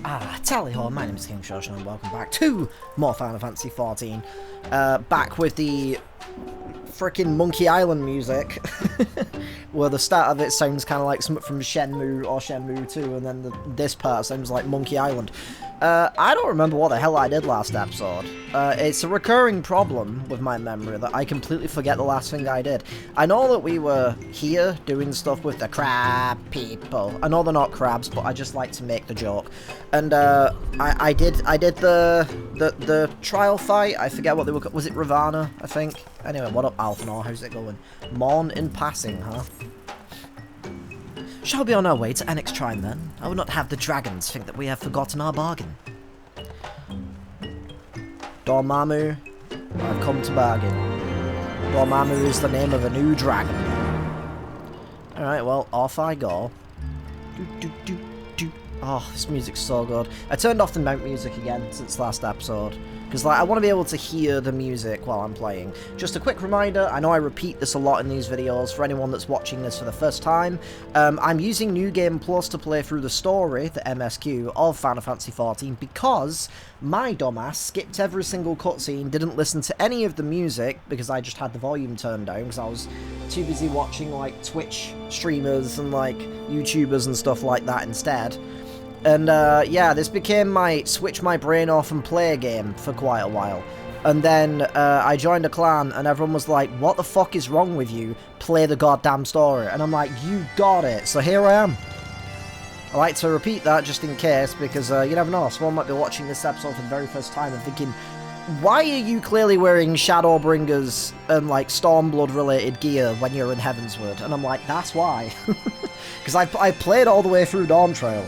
Tally ho, my name is KingFishOcean and welcome back to more Final Fantasy XIV. Back with the freaking Monkey Island music, where the start of it sounds kind of like something from Shenmue or Shenmue 2, and then this part sounds like Monkey Island. I don't remember what the hell I did last episode. It's a recurring problem with my memory that I completely forget the last thing I did. I know that we were here doing stuff with the crab people. I know they're not crabs, but I just like to make the joke. And I did the trial fight. I forget what they were. Was it Ravana? I think. Anyway, what up, Alphanor? How's it going? Morn in passing, huh? Shall we be on our way to Annex Trine then? I would not have the dragons think that we have forgotten our bargain. Dormammu, I've come to bargain. Dormammu is the name of a new dragon. Alright, well, off I go. Oh, this music's so good. I turned off the mount music again since last episode. Because I want to be able to hear the music while I'm playing. Just a quick reminder, I know I repeat this a lot in these videos for anyone that's watching this for the first time. I'm using New Game Plus to play through the story, the MSQ, of Final Fantasy XIV because my dumbass skipped every single cutscene, didn't listen to any of the music because I just had the volume turned down because I was too busy watching like Twitch streamers and like YouTubers and stuff like that instead. And, yeah, this became my switch my brain off and play a game for quite a while. And then, I joined a clan, and everyone was like, what the fuck is wrong with you? Play the goddamn story. And I'm like, you got it. So here I am. I like to repeat that just in case, because, you never know, someone might be watching this episode for the very first time and thinking, why are you clearly wearing Shadowbringers and, like, Stormblood-related gear when you're in Heavensward? And I'm like, that's why. Because I played all the way through Dawn Trail.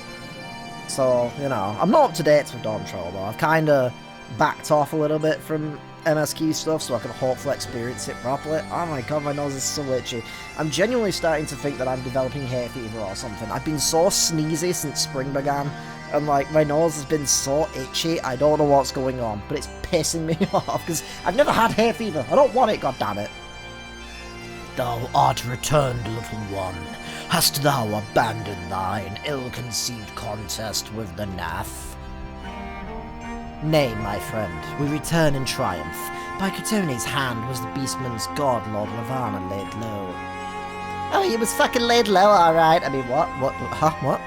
So, you know, I'm not up to date with Dawn Trail though. I've kind of backed off a little bit from MSQ stuff so I can hopefully experience it properly. Oh my god, my nose is so itchy. I'm genuinely starting to think that I'm developing hay fever or something. I've been so sneezy since spring began, and like, my nose has been so itchy, I don't know what's going on, but it's pissing me off, because I've never had hay fever. I don't want it, goddammit. Thou art returned, little one. Hast thou abandoned thine ill-conceived contest with the Nath? Nay, my friend, we return in triumph. By Catone's hand was the beastman's god, Lord Ravana, laid low. Oh, he was fucking laid low, alright. I mean, what? What?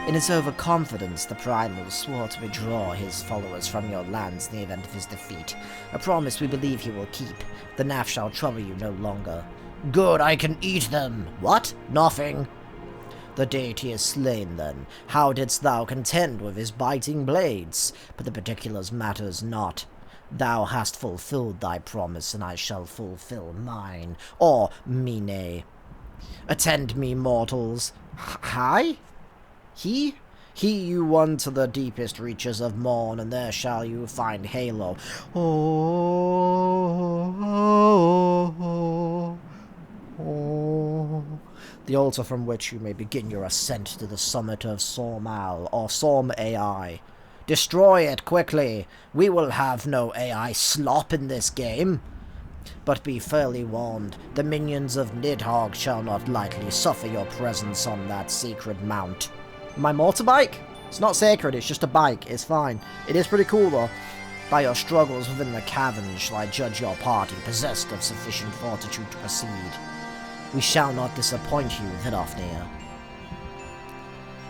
In his overconfidence, the Primal swore to withdraw his followers from your lands in the event of his defeat. A promise we believe he will keep. The Nath shall trouble you no longer. Good, I can eat them. What? Nothing. The deity is slain, then. How didst thou contend with his biting blades? But the particulars matters not. Thou hast fulfilled thy promise, and I shall fulfill mine. Or, mine. Attend me, mortals. Hi? He you won to the deepest reaches of morn, and there shall you find Halo. The altar from which you may begin your ascent to the summit of Sormal, or Sorm AI. Destroy it quickly. We will have no AI slop in this game. But be fairly warned, the minions of Nidhogg shall not lightly suffer your presence on that sacred mount. My motorbike? It's not sacred, it's just a bike, it's fine. It is pretty cool though. By your struggles within the cavern shall I judge your party possessed of sufficient fortitude to proceed. We shall not disappoint you, Vidofnir.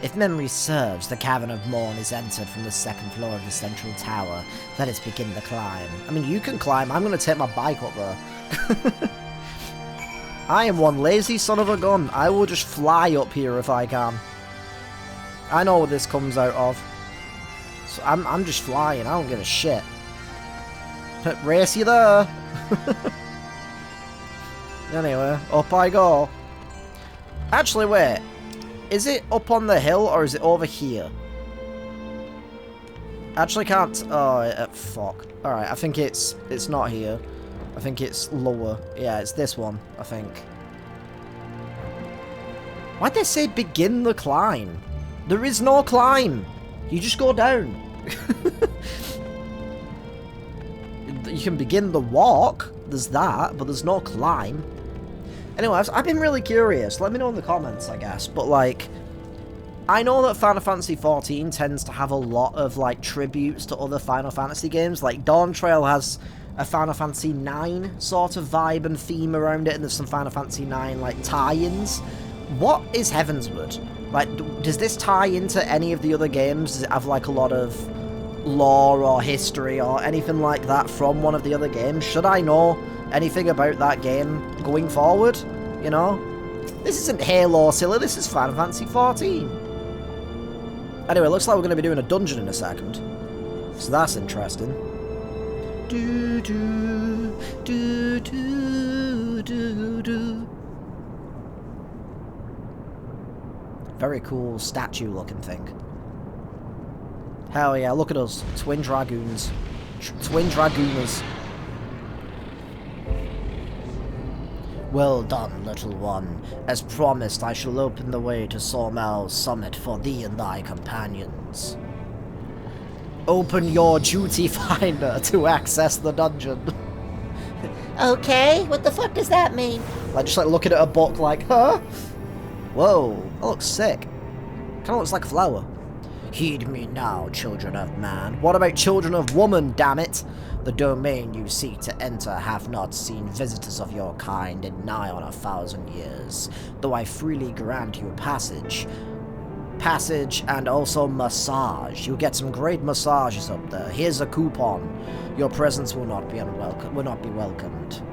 If memory serves, the Cavern of Morn is entered from the second floor of the central tower. Let us begin the climb. I mean, you can climb, I'm going to take my bike up there. I am one lazy son of a gun. I will just fly up here if I can. I know what this comes out of. So I'm just flying, I don't give a shit. Race you there! Anyway, up I go. Actually, wait. Is it up on the hill, or is it over here? Actually can't... Oh, fuck. Alright, I think it's not here. I think it's lower. Yeah, it's this one, I think. Why'd they say begin the climb? There is no climb. You just go down. You can begin the walk. There's that, but there's no climb. Anyway, I've been really curious. Let me know in the comments, I guess. But, like, I know that Final Fantasy XIV tends to have a lot of, like, tributes to other Final Fantasy games. Like, Dawn Trail has a Final Fantasy IX sort of vibe and theme around it, and there's some Final Fantasy IX, like, tie-ins. What is Heavensward? Like, does this tie into any of the other games? Does it have, like, a lot of lore or history or anything like that from one of the other games? Should I know anything about that game going forward? You know? This isn't Halo, silly. This is Final Fantasy XIV. Anyway, looks like we're going to be doing a dungeon in a second. So that's interesting. Do, do, do, do, do, do. Very cool statue-looking thing. Hell yeah, look at us. Twin Dragoons. Twin Dragooners. Well done, little one. As promised, I shall open the way to Sormel's summit for thee and thy companions. Open your duty finder to access the dungeon. Okay, what the fuck does that mean? Like, just like looking at a book like, huh? Whoa, that looks sick. Kinda looks like a flower. Heed me now, children of man. What about children of woman, damn it? The domain you seek to enter have not seen visitors of your kind in nigh on 1,000 years, though I freely grant you passage. Passage and also massage. You'll get some great massages up there. Here's a coupon. Your presence will not be welcomed.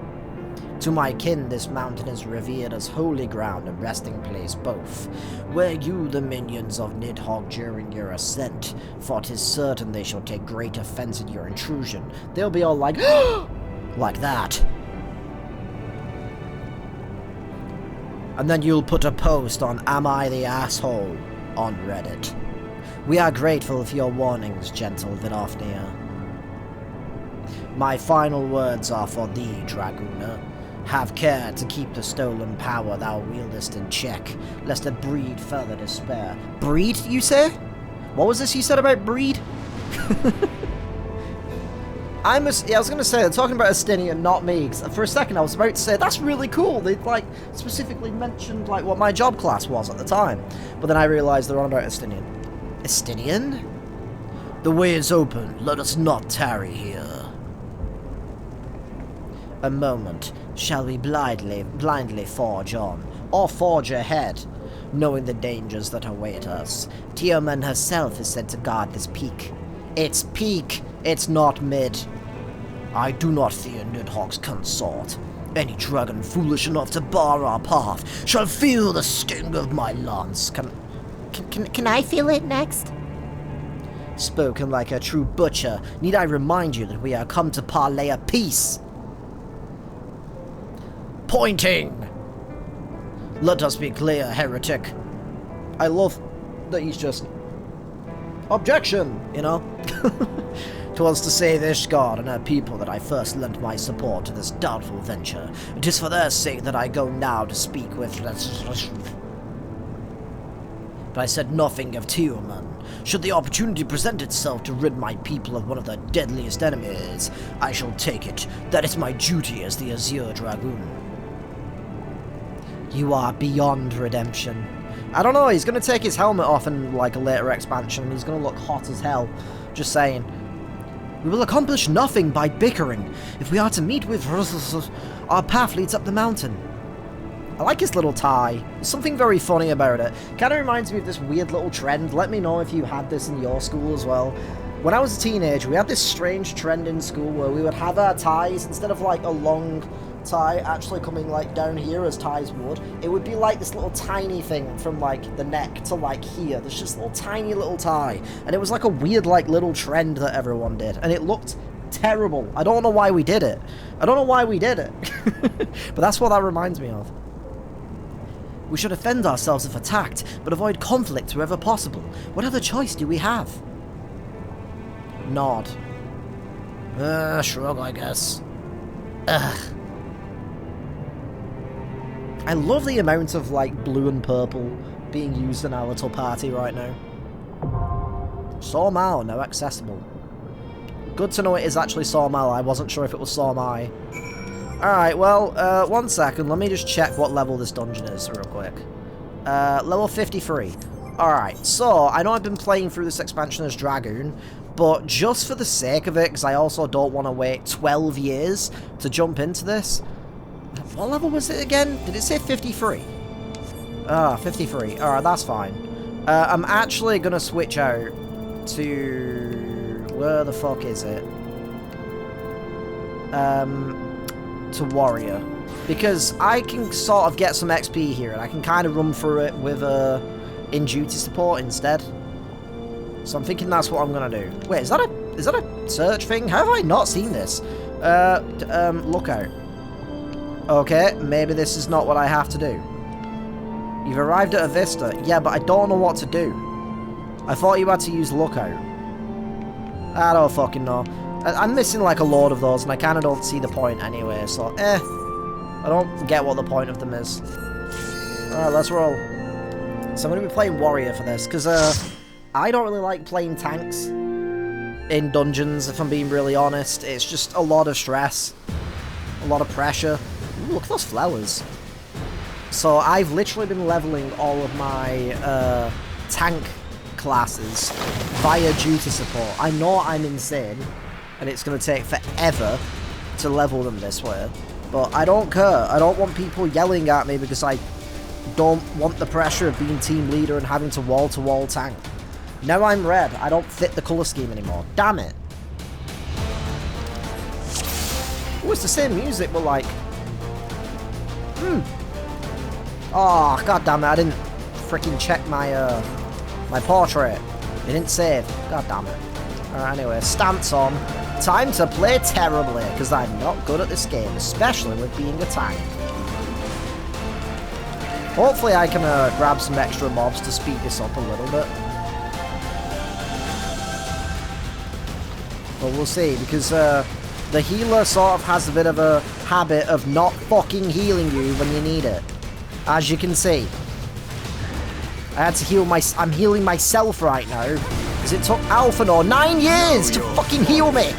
To my kin, this mountain is revered as holy ground and resting place both. Were you the minions of Nidhogg during your ascent, for 'tis certain they shall take great offense at your intrusion. They'll be all like, like that. And then you'll put a post on Am I the Asshole on Reddit. We are grateful for your warnings, gentle Vidofnir. My final words are for thee, Dragooner. Have care to keep the stolen power thou wieldest in check, lest it breed further despair. Breed, you say? What was this you said about breed? I was going to say, they're talking about Estinian, not me. 'Cause for a second, I was about to say, that's really cool. They, like, specifically mentioned, like, what my job class was at the time. But then I realised they're on about Estinian. Estinian? The way is open. Let us not tarry here. A moment. Shall we blindly forge on, or forge ahead, knowing the dangers that await us? Tiamat herself is said to guard this peak. It's peak, it's not mid. I do not fear Nidhogg's consort. Any dragon foolish enough to bar our path shall feel the sting of my lance. Can I feel it next? Spoken like a true butcher, need I remind you that we are come to parley a peace? Pointing! Let us be clear, heretic. I love that he's just... Objection! You know? 'Twas to save Ishgard and her people that I first lent my support to this doubtful venture. It is for their sake that I go now to speak with... But I said nothing of Tiamat. Should the opportunity present itself to rid my people of one of their deadliest enemies, I shall take it. That is my duty as the Azure Dragoon. You are beyond redemption. I don't know, he's going to take his helmet off in, like, a later expansion, and he's going to look hot as hell. Just saying. We will accomplish nothing by bickering. If we are to meet with... our path leads up the mountain. I like his little tie. There's something very funny about it. Kind of reminds me of this weird little trend. Let me know if you had this in your school as well. When I was a teenager, we had this strange trend in school where we would have our ties, instead of, like, a long... tie actually coming like down here as ties would, it would be like this little tiny thing from like the neck to like here. There's just a little tiny little tie, and it was like a weird like little trend that everyone did, and it looked terrible. I don't know why we did it. But that's what that reminds me of. We should defend ourselves if attacked, but avoid conflict wherever possible. What other choice do we have? Nod. Shrug, I guess. Ugh. I love the amount of, like, blue and purple being used in our little party right now. Sormel, now accessible. Good to know it is actually Sormel. I wasn't sure if it was Sormai. Alright, well, 1 second. Let me just check what level this dungeon is real quick. Level 53. Alright, so I know I've been playing through this expansion as Dragoon, but just for the sake of it, because I also don't want to wait 12 years to jump into this. What level was it again? Did it say 53? Ah, 53. Alright, that's fine. I'm actually going to switch out to... Where the fuck is it? To Warrior. Because I can sort of get some XP here, and I can kind of run through it with in duty support instead. So I'm thinking that's what I'm gonna do. Wait, is that a search thing? How have I not seen this? Lookout. Okay, maybe this is not what I have to do. You've arrived at a vista. Yeah, but I don't know what to do. I thought you had to use lookout. I don't fucking know. I'm missing like a load of those, and I kind of don't see the point anyway, so I don't get what the point of them is. Alright, let's roll. So I'm going to be playing Warrior for this, because I don't really like playing tanks in dungeons, if I'm being really honest. It's just a lot of stress, a lot of pressure. Ooh, look at those flowers. So I've literally been leveling all of my tank classes via duty support. I know I'm insane, and it's going to take forever to level them this way, but I don't care. I don't want people yelling at me because I don't want the pressure of being team leader and having to wall-to-wall tank. Now I'm red. I don't fit the colour scheme anymore. Damn it. Oh, it's the same music, but like... Oh, god damn it. I didn't freaking check my, my portrait. It didn't save. God damn it. Anyway, stance on. Time to play terribly, because I'm not good at this game, especially with being a tank. Hopefully I can grab some extra mobs to speed this up a little bit. But we'll see, because the healer sort of has a bit of a habit of not fucking healing you when you need it. As you can see. I had to heal I'm healing myself right now, because it took Alphanor 9 years to fucking heal me!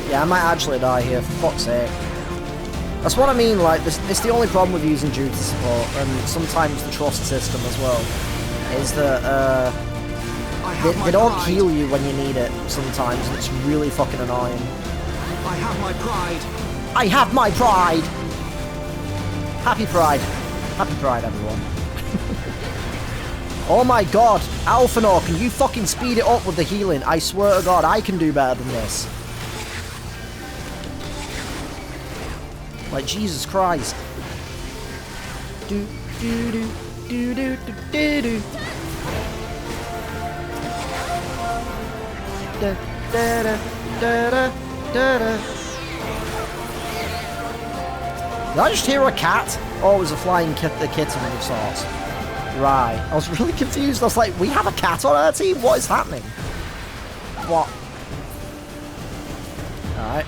Yeah, I might actually die here, for fuck's sake. That's what I mean, like, it's the only problem with using duty support, and sometimes the trust system as well, is that, they don't heal you when you need it, sometimes, and it's really fucking annoying. I have my pride! I have my pride! Happy Pride. Happy Pride, everyone. Oh my god, Alphanor, can you fucking speed it up with the healing? I swear to god, I can do better than this. Like, Jesus Christ. Do, do, do, do, do, do, do. Da, da, da, da, da, da, da. Did I just hear a cat? Oh, it was a flying kitten of sorts. Right. I was really confused. I was like, we have a cat on our team? What is happening? What? Alright.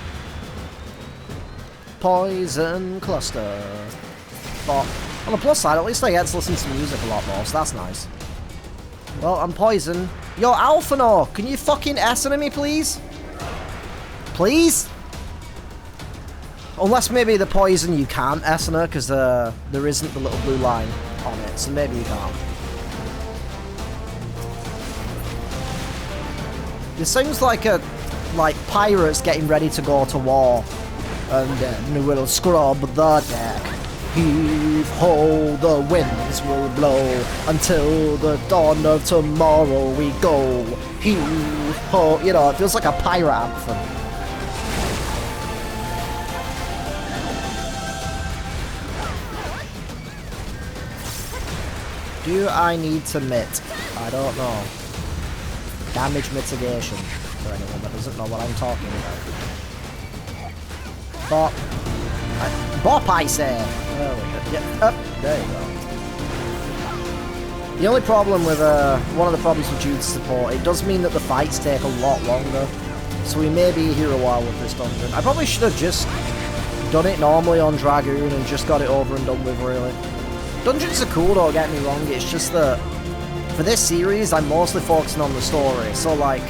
Poison cluster. But on the plus side, at least I get to listen to music a lot more, so that's nice. Well, I'm poison. Yo, Alphanor, can you fucking S-ing me, please? Please? Unless maybe the poison you can't S-ing her, because there isn't the little blue line on it, so maybe you can't. This seems like pirates getting ready to go to war. And then we'll scrub the deck. Heave ho, the winds will blow. Until the dawn of tomorrow we go. Heave ho. You know, it feels like a pirate anthem. Do I need to mitt? I don't know. Damage mitigation. For anyone that doesn't know what I'm talking about. Bop. Bop, I say! There we go. Yeah, up. There you go. The only problem with, one of the problems with duty support, it does mean that the fights take a lot longer. So we may be here a while with this dungeon. I probably should have just done it normally on Dragoon and just got it over and done with, really. Dungeons are cool, don't get me wrong, it's just that for this series, I'm mostly focusing on the story. So, like,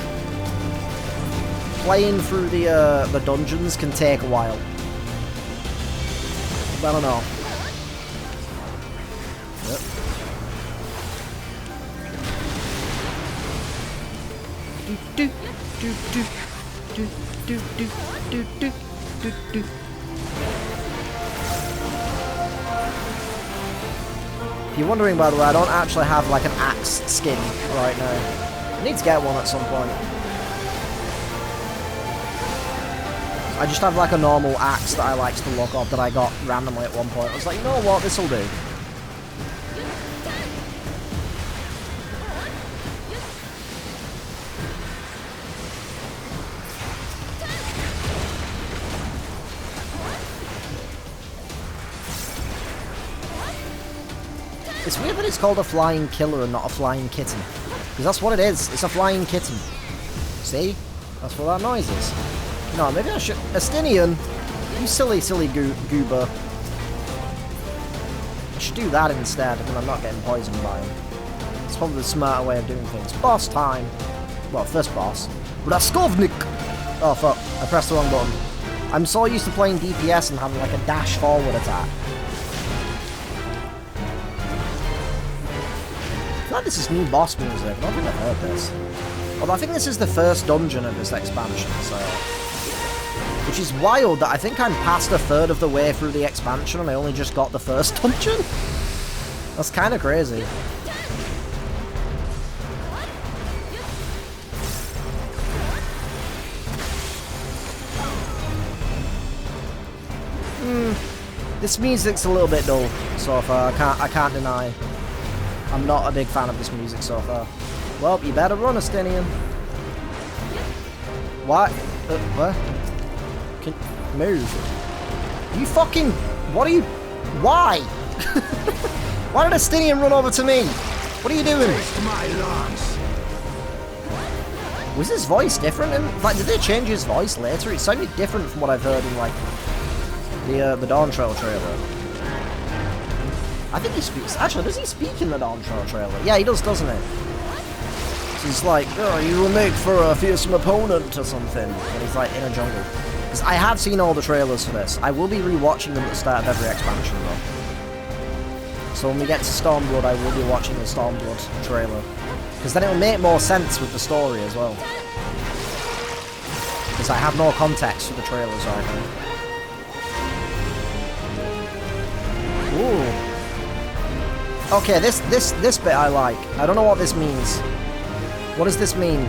playing through the dungeons can take a while. I don't know. Yep. do, do, do, do, do, do, do, do, do, do. If you're wondering, by the way, I don't actually have like an axe skin right now. I need to get one at some point. I just have like a normal axe that I like to look up that I got randomly at one point. I was like, you know what, this'll do. It's weird that it's called a flying killer and not a flying kitten. Because that's what it is. It's a flying kitten. See? That's what that noise is. No, maybe I should... Astinian! You silly, silly goober. I should do that instead, and I'm not getting poisoned by him. It's probably the smarter way of doing things. Boss time! Well, first boss. Raskovnik! Oh, fuck. I pressed the wrong button. I'm so used to playing DPS and having, like, a dash forward attack. I feel like this is new boss music. I don't think I've heard this. Although I think this is the first dungeon of this expansion, so... Which is wild that I think I'm past a third of the way through the expansion and I only just got the first dungeon. That's kind of crazy. This music's a little bit dull so far. I can't deny. I'm not a big fan of this music so far. Well, you better run, Astinian. What? What? Can move. You fucking... What are you... Why? Why did Astinian run over to me? What are you doing? Was his voice different? Like, did they change his voice later? It sounded different from what I've heard in, like, the Dawn Trail trailer. I think he speaks... Actually, does he speak in the Dawn Trail trailer? Yeah, he does, doesn't he? So he's like, oh, you will make for a fearsome opponent or something. And he's like in a jungle. Because I have seen all the trailers for this. I will be rewatching them at the start of every expansion, though. So when we get to Stormblood, I will be watching the Stormblood trailer. Because then it will make more sense with the story as well. Because I have no context for the trailers right now. Ooh. Okay, this bit I like. I don't know what this means. What does this mean?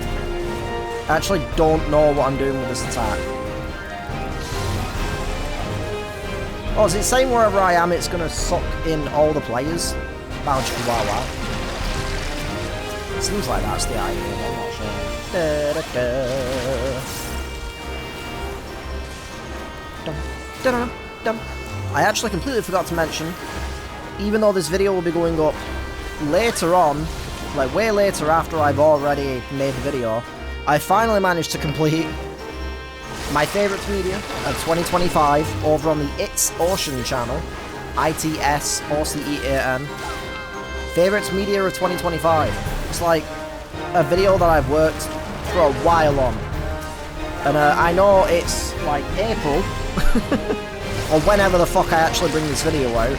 I actually don't know what I'm doing with this attack. Oh, is it saying wherever I am it's gonna suck in all the players? Wow. Seems like that's the idea, I'm not sure. I actually completely forgot to mention, even though this video will be going up later on, like way later after I've already made the video, I finally managed to complete my favourite media of 2025 over on the It's Ocean channel, ITSOCEAN. Favourites media of 2025. It's like a video that I've worked for a while on. And I know it's like April, or whenever the fuck I actually bring this video out.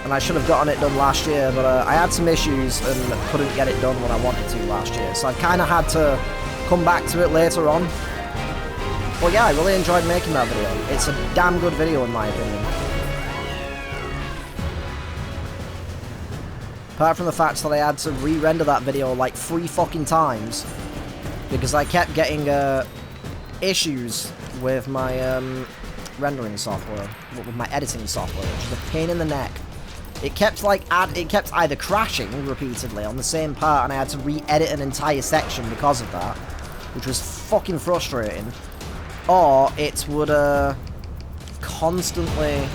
And I should have gotten it done last year, but I had some issues and couldn't get it done when I wanted to last year. So I kind of had to come back to it later on. But yeah, I really enjoyed making that video. It's a damn good video in my opinion. Apart from the fact that I had to re-render that video like 3 fucking times. Because I kept getting issues with my rendering software. With my editing software, which is a pain in the neck. It kept either crashing repeatedly on the same part and I had to re-edit an entire section because of that, which was fucking frustrating, or it would constantly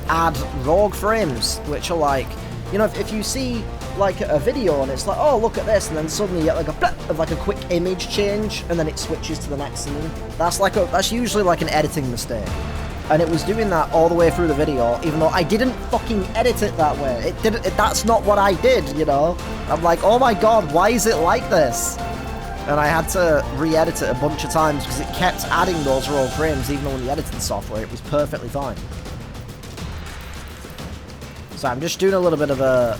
add rogue frames, which are like, you know, if you see like a video and it's like, oh look at this, and then suddenly you get like a blip of like a quick image change and then it switches to the next scene. That's usually like an editing mistake. And it was doing that all the way through the video, even though I didn't fucking edit it that way. That's not what I did, you know? I'm like, oh my god, why is it like this? And I had to re-edit it a bunch of times because it kept adding those raw frames, even though in the editing software it was perfectly fine. So I'm just doing a little bit of a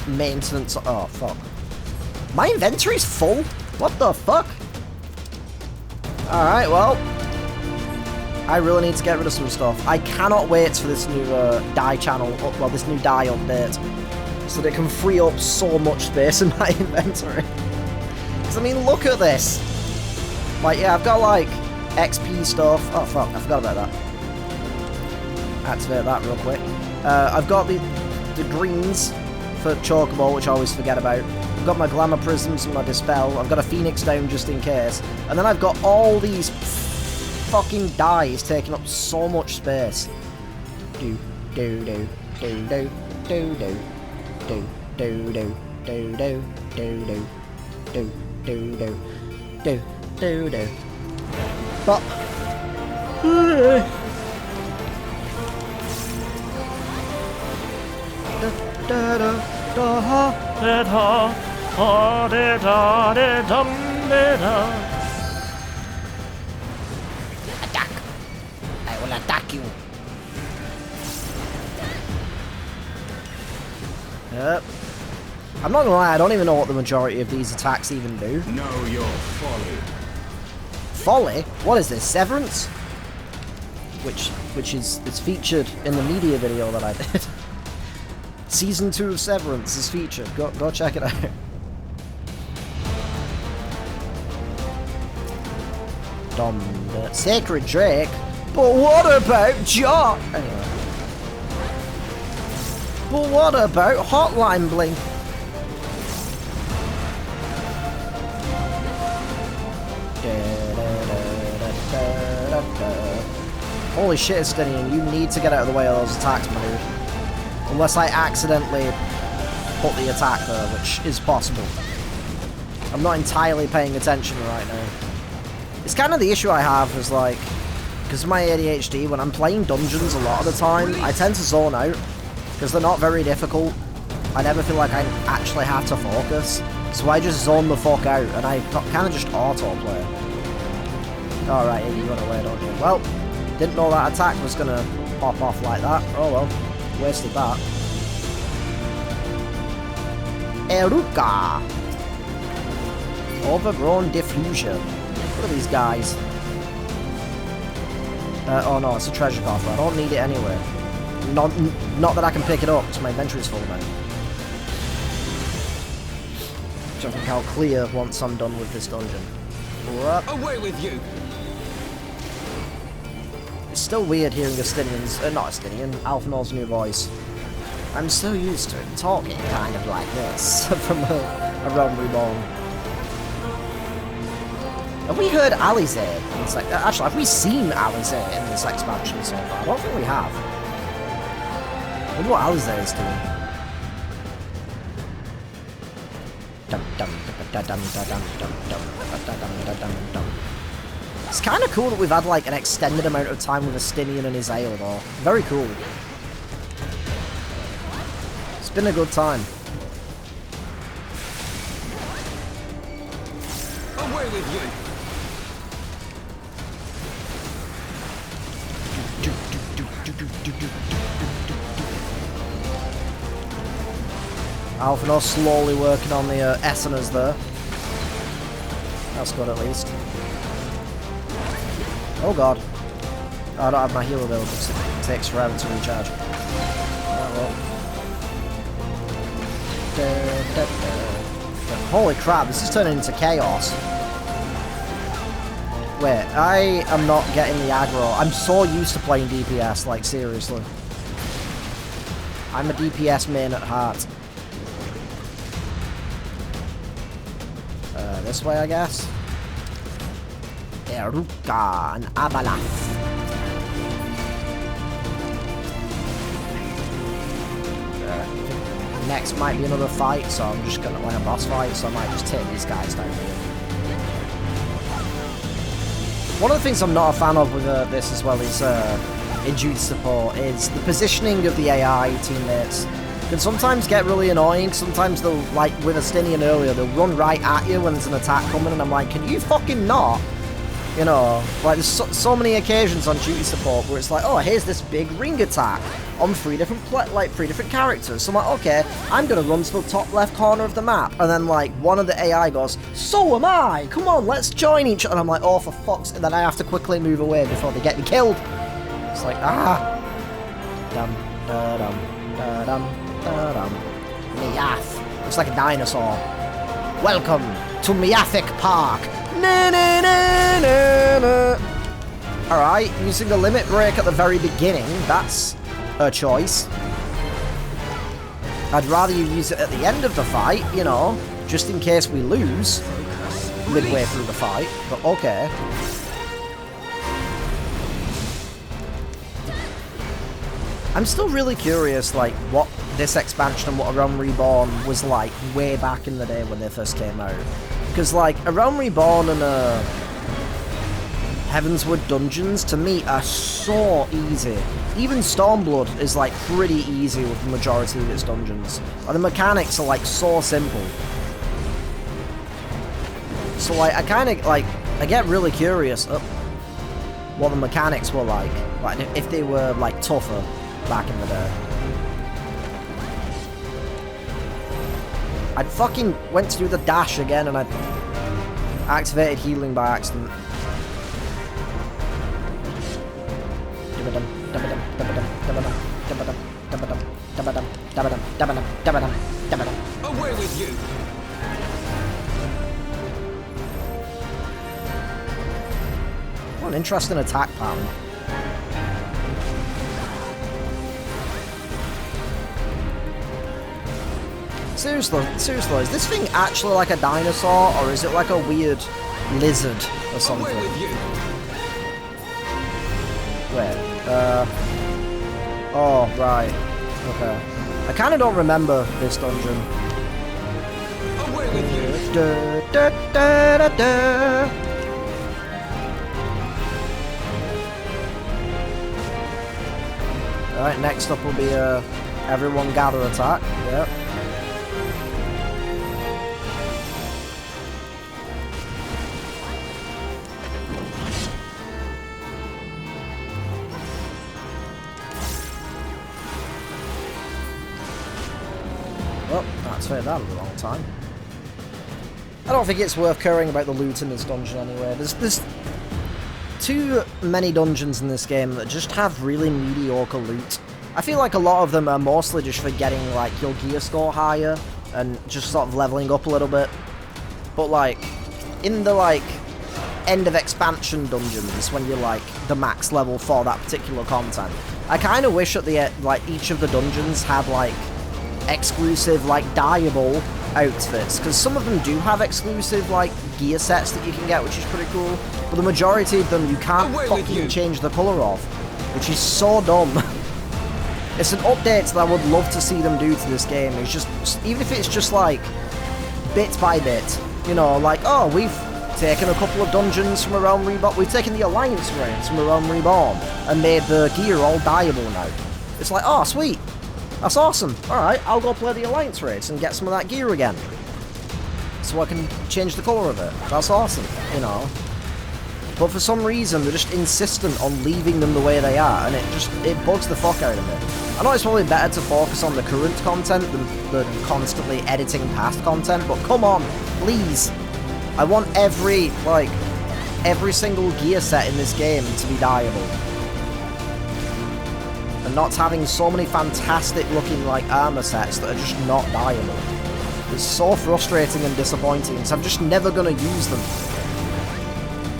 maintenance. Oh, fuck. My inventory's full? What the fuck? Alright, well. I really need to get rid of some stuff. I cannot wait for this new die channel, well, this new die update, so that it can free up so much space in my inventory. Because, I mean, look at this. Like, yeah, I've got, like, XP stuff. Oh, fuck, I forgot about that. Activate that real quick. I've got the greens for Chocobo, which I always forget about. I've got my Glamour Prisms and my Dispel. I've got a Phoenix down just in case. And then I've got all these fucking dies taking up so much space. Do, do, do, do, do, do, do, do, do, do, do, do, do, do, do, do, do, do, do. But Attack. I will attack you. Yep. I'm not gonna lie, I don't even know what the majority of these attacks even do. Know your folly. Folly? What is this? Severance? Which is it's featured in the media video that I did. Season 2 of Severance is featured. Go check it out. Sacred Drake? But what about Jaw? Anyway. But what about Hotline Bling? Holy shit, Estinian, you need to get out of the way of those attacks, my dude. Unless I accidentally put the attack there, which is possible. I'm not entirely paying attention right now. It's kind of the issue I have is like, because of my ADHD, when I'm playing dungeons a lot of the time, I tend to zone out, because they're not very difficult. I never feel like I actually have to focus, so I just zone the fuck out, and I kind of just auto-play. Alright, you run away, don't you? Well, didn't know that attack was going to pop off like that. Oh well, wasted that. Eruka! Overgrown Diffusion. Look at these guys. Oh no, it's a treasure coffer. I don't need it anyway. Not that I can pick it up, because my inventory's full now. Which I think I'll clear once I'm done with this dungeon. What? Away with you! It's still weird hearing Estinian's, not Estinian, Alphanor's new voice. I'm so used to him talking kind of like this, from A Realm Reborn. Have we heard Alize? Actually, have we seen Alize in this expansion so far? I don't think we have. I wonder what Alize is doing. It's kind of cool that we've had like an extended amount of time with Estinian and his ale though. Very cool. It's been a good time. Away with you! Alphanor slowly working on the Esseners there. That's good at least. Oh god. Oh, I don't have my heal available, so it takes forever to recharge. Oh, well. Holy crap, this is turning into chaos. Wait, I am not getting the aggro. I'm so used to playing DPS, like seriously. I'm a DPS main at heart. This way, I guess. Eruka and Abalaf. Next might be another fight, so I'm just gonna like a boss fight, so I might just take these guys down here. One of the things I'm not a fan of with this as well is in duty support is the positioning of the AI teammates. Can sometimes get really annoying. Sometimes they'll, like with Estinian earlier, they'll run right at you when there's an attack coming, and I'm like, can you fucking not? You know, like there's so many occasions on duty support where it's like, oh, here's this big ring attack on three different characters. So I'm like, okay, I'm gonna run to the top left corner of the map, and then like one of the AI goes, so am I. Come on, let's join each other. And I'm like, oh, for fuck's sake. And then I have to quickly move away before they get me killed. It's like, dum da dum da dum da dum. Meath. Looks like a dinosaur. Welcome to Meathic Park. Na, na, na, na, na. Alright, using the limit break at the very beginning, that's a choice. I'd rather you use it at the end of the fight, you know, just in case we lose midway through the fight, but okay. I'm still really curious, like, what this expansion and what A Realm Reborn was like way back in the day when they first came out. Because, like, A Realm Reborn and Heavensward dungeons, to me, are so easy. Even Stormblood is, like, pretty easy with the majority of its dungeons. Like, the mechanics are, like, so simple. So, like, I kind of, like, I get really curious what the mechanics were like if they were, like, tougher back in the day. I fucking went to do the dash again and I activated healing by accident. Away with you! What an interesting attack pattern. Seriously, is this thing actually like a dinosaur, or is it like a weird lizard or something? Away with you! Wait, oh, right, okay. I kind of don't remember this dungeon. Away with you! Da, da, da, da, da. Alright, next up will be everyone gather attack, yep. Well, that's fair, that was a long time. I don't think it's worth caring about the loot in this dungeon anyway. There's too many dungeons in this game that just have really mediocre loot. I feel like a lot of them are mostly just for getting like your gear score higher and just sort of leveling up a little bit. But like, in the like end of expansion dungeons, when you're like the max level for that particular content, I kind of wish that the like each of the dungeons had like exclusive like dyeable outfits, because some of them do have exclusive like gear sets that you can get, which is pretty cool, but the majority of them you can't fucking change the colour of, which is so dumb. It's an update that I would love to see them do to this game. It's just, even if it's just like bit by bit, you know, like, oh, we've taken a couple of dungeons from A Realm Reborn, we've taken the Alliance raids from A Realm Reborn and made the gear all dyeable now. It's like, oh, sweet. That's awesome. Alright, I'll go play the Alliance raids and get some of that gear again. So I can change the colour of it. That's awesome, you know. But for some reason, they're just insistent on leaving them the way they are, and it bugs the fuck out of me. I know it's probably better to focus on the current content than constantly editing past content, but come on, please. I want every single gear set in this game to be dyeable. And not having so many fantastic looking like armor sets that are just not dyeable. It's so frustrating and disappointing, because I'm just never going to use them.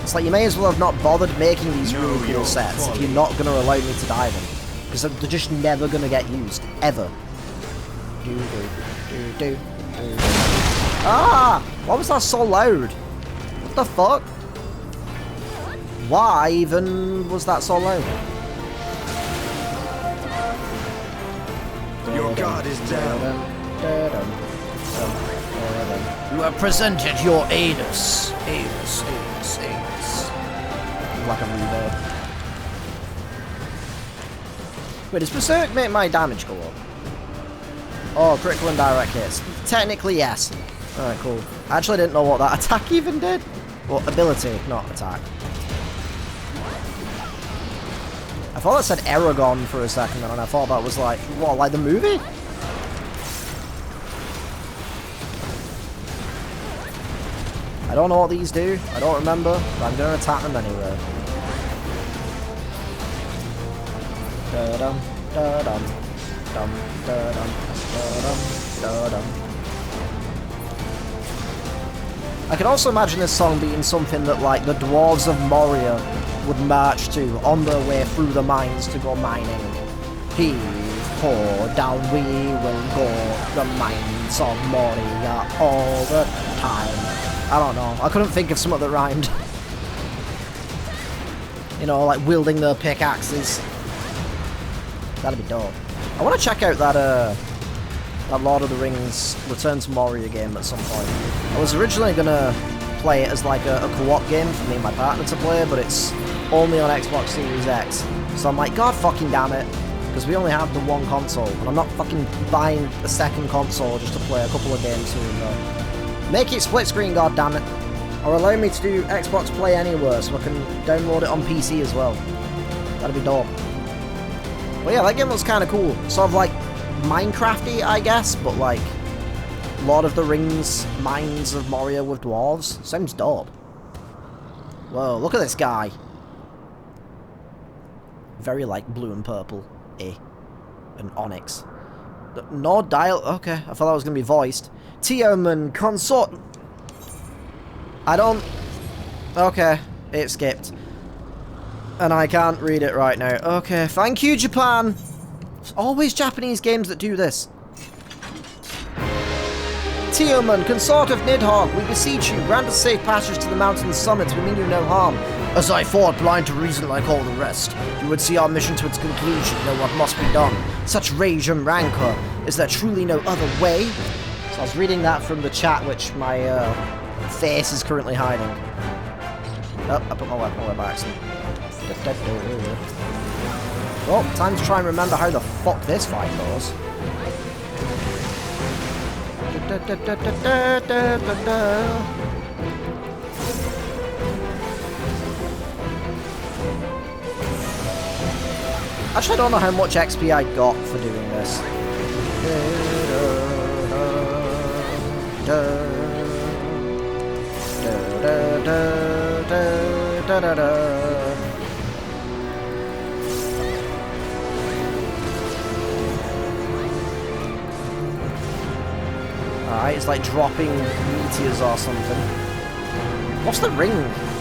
It's like, you may as well have not bothered making these really cool sets if you're not going to allow me to dye them. Because they're just never going to get used. Ever. Ah! Why was that so loud? What the fuck? Why even was that so loud? Your god is down. You have presented your anus. Like a reverb. Wait, does Berserk make my damage go up? Oh, critical and direct hits. Technically, yes. Alright, cool. I actually didn't know what that attack even did. Well, ability, not attack. thought I said Aragon for a second, and I thought that was like, what, like the movie? I don't know what these do. I don't remember, but I'm going to attack them anyway. Da-dum, da-dum, dum, da-dum, da-dum, da-dum. I can also imagine this song being something that, like, the dwarves of Moria would march to on their way through the mines to go mining. Heave, ho, down we will go, the mines of Moria all the time. I don't know. I couldn't think of something that rhymed. You know, like wielding their pickaxes. That'd be dope. I want to check out that Lord of the Rings Return to Moria game at some point. I was originally going to play it as like a co-op game for me and my partner to play, but it's only on Xbox Series X. So I'm like, God fucking damn it. Because we only have the one console, and I'm not fucking buying a second console just to play a couple of games here and there. Make it split screen, god damn it. Or allow me to do Xbox Play Anywhere so I can download it on PC as well. That'd be dope. But yeah, that game was kind of cool. Sort of like Minecraft-y, I guess, but like Lord of the Rings, Mines of Moria with dwarves. Sounds dope. Whoa, look at this guy. Very like blue and purple. And onyx. No dial. Okay, I thought that was going to be voiced. Tioman consort. I don't. Okay, it skipped. And I can't read it right now. Okay, thank you, Japan. It's always Japanese games that do this. Tioman, consort of Nidhogg, we beseech you, grant us safe passage to the mountain summits, we mean you no harm. As I thought, blind to reason like all the rest, you would see our mission to its conclusion, know what must be done. Such rage and rancor, is there truly no other way? So I was reading that from the chat, which my face is currently hiding. Oh, I put my weapon away by accident. Well, time to try and remember how the fuck this fight goes. Actually, I don't know how much XP I got for doing this. Alright, it's like dropping meteors or something. What's the ring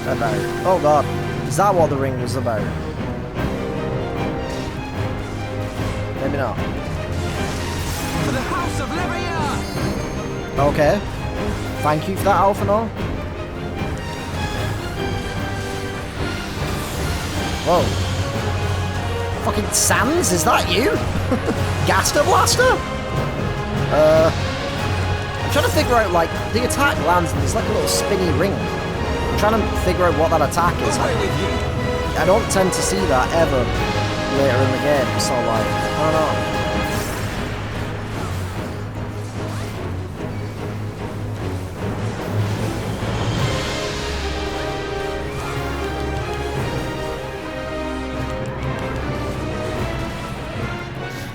about? Oh god, is that what the ring was about? Maybe not. For the House of Livia! Okay. Thank you for that, Alphonor. Whoa. Fucking Sans, is that you? Gaster Blaster? I'm trying to figure out, like, the attack lands and there's like a little spinny ring. I'm trying to figure out what that attack is. I don't tend to see that ever later in the game, so like, I don't know.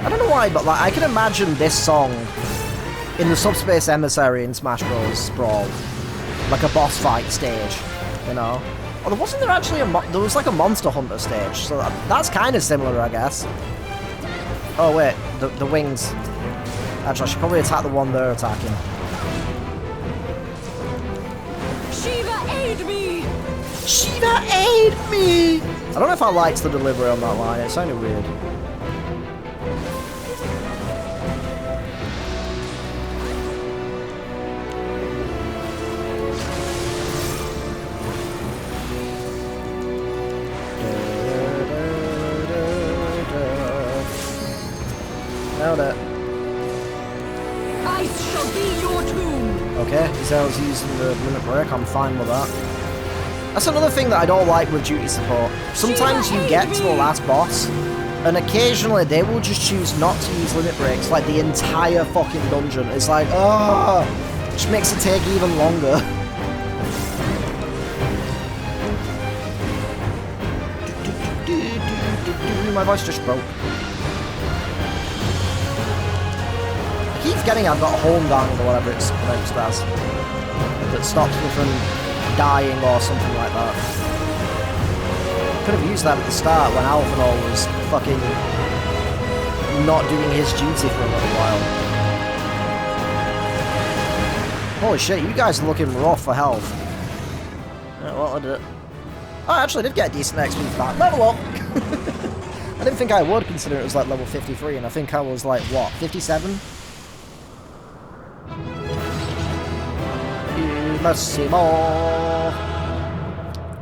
I don't know why, but like, I can imagine this song in the Subspace Emissary in Smash Bros. Brawl, like a boss fight stage, you know? Oh, wasn't there actually there was like a Monster Hunter stage, so that's kind of similar, I guess. Oh wait, the wings. Actually, I should probably attack the one they're attacking. Shiva, aid me! Shiva, aid me! I don't know if I liked the delivery on that line, it sounded weird. Nailed it. Ice shall be your tomb! Okay, he says using the limit break, I'm fine with that. That's another thing that I don't like with duty support. Sometimes you get to the last boss, and occasionally they will just choose not to use limit breaks, like the entire fucking dungeon. It's like, oh, just makes it take even longer. My voice just broke. I keep forgetting I've got a home down or whatever it's pronounced as. That stops me from dying or something like that. Could have used that at the start when Alphanol was fucking not doing his duty for a little while. Holy shit, you guys are looking rough for health. Yeah, well, I did it. Oh, I actually did get a decent XP for that. Level up! I didn't think I would, considering it was like level 53, and I think I was like, what, 57?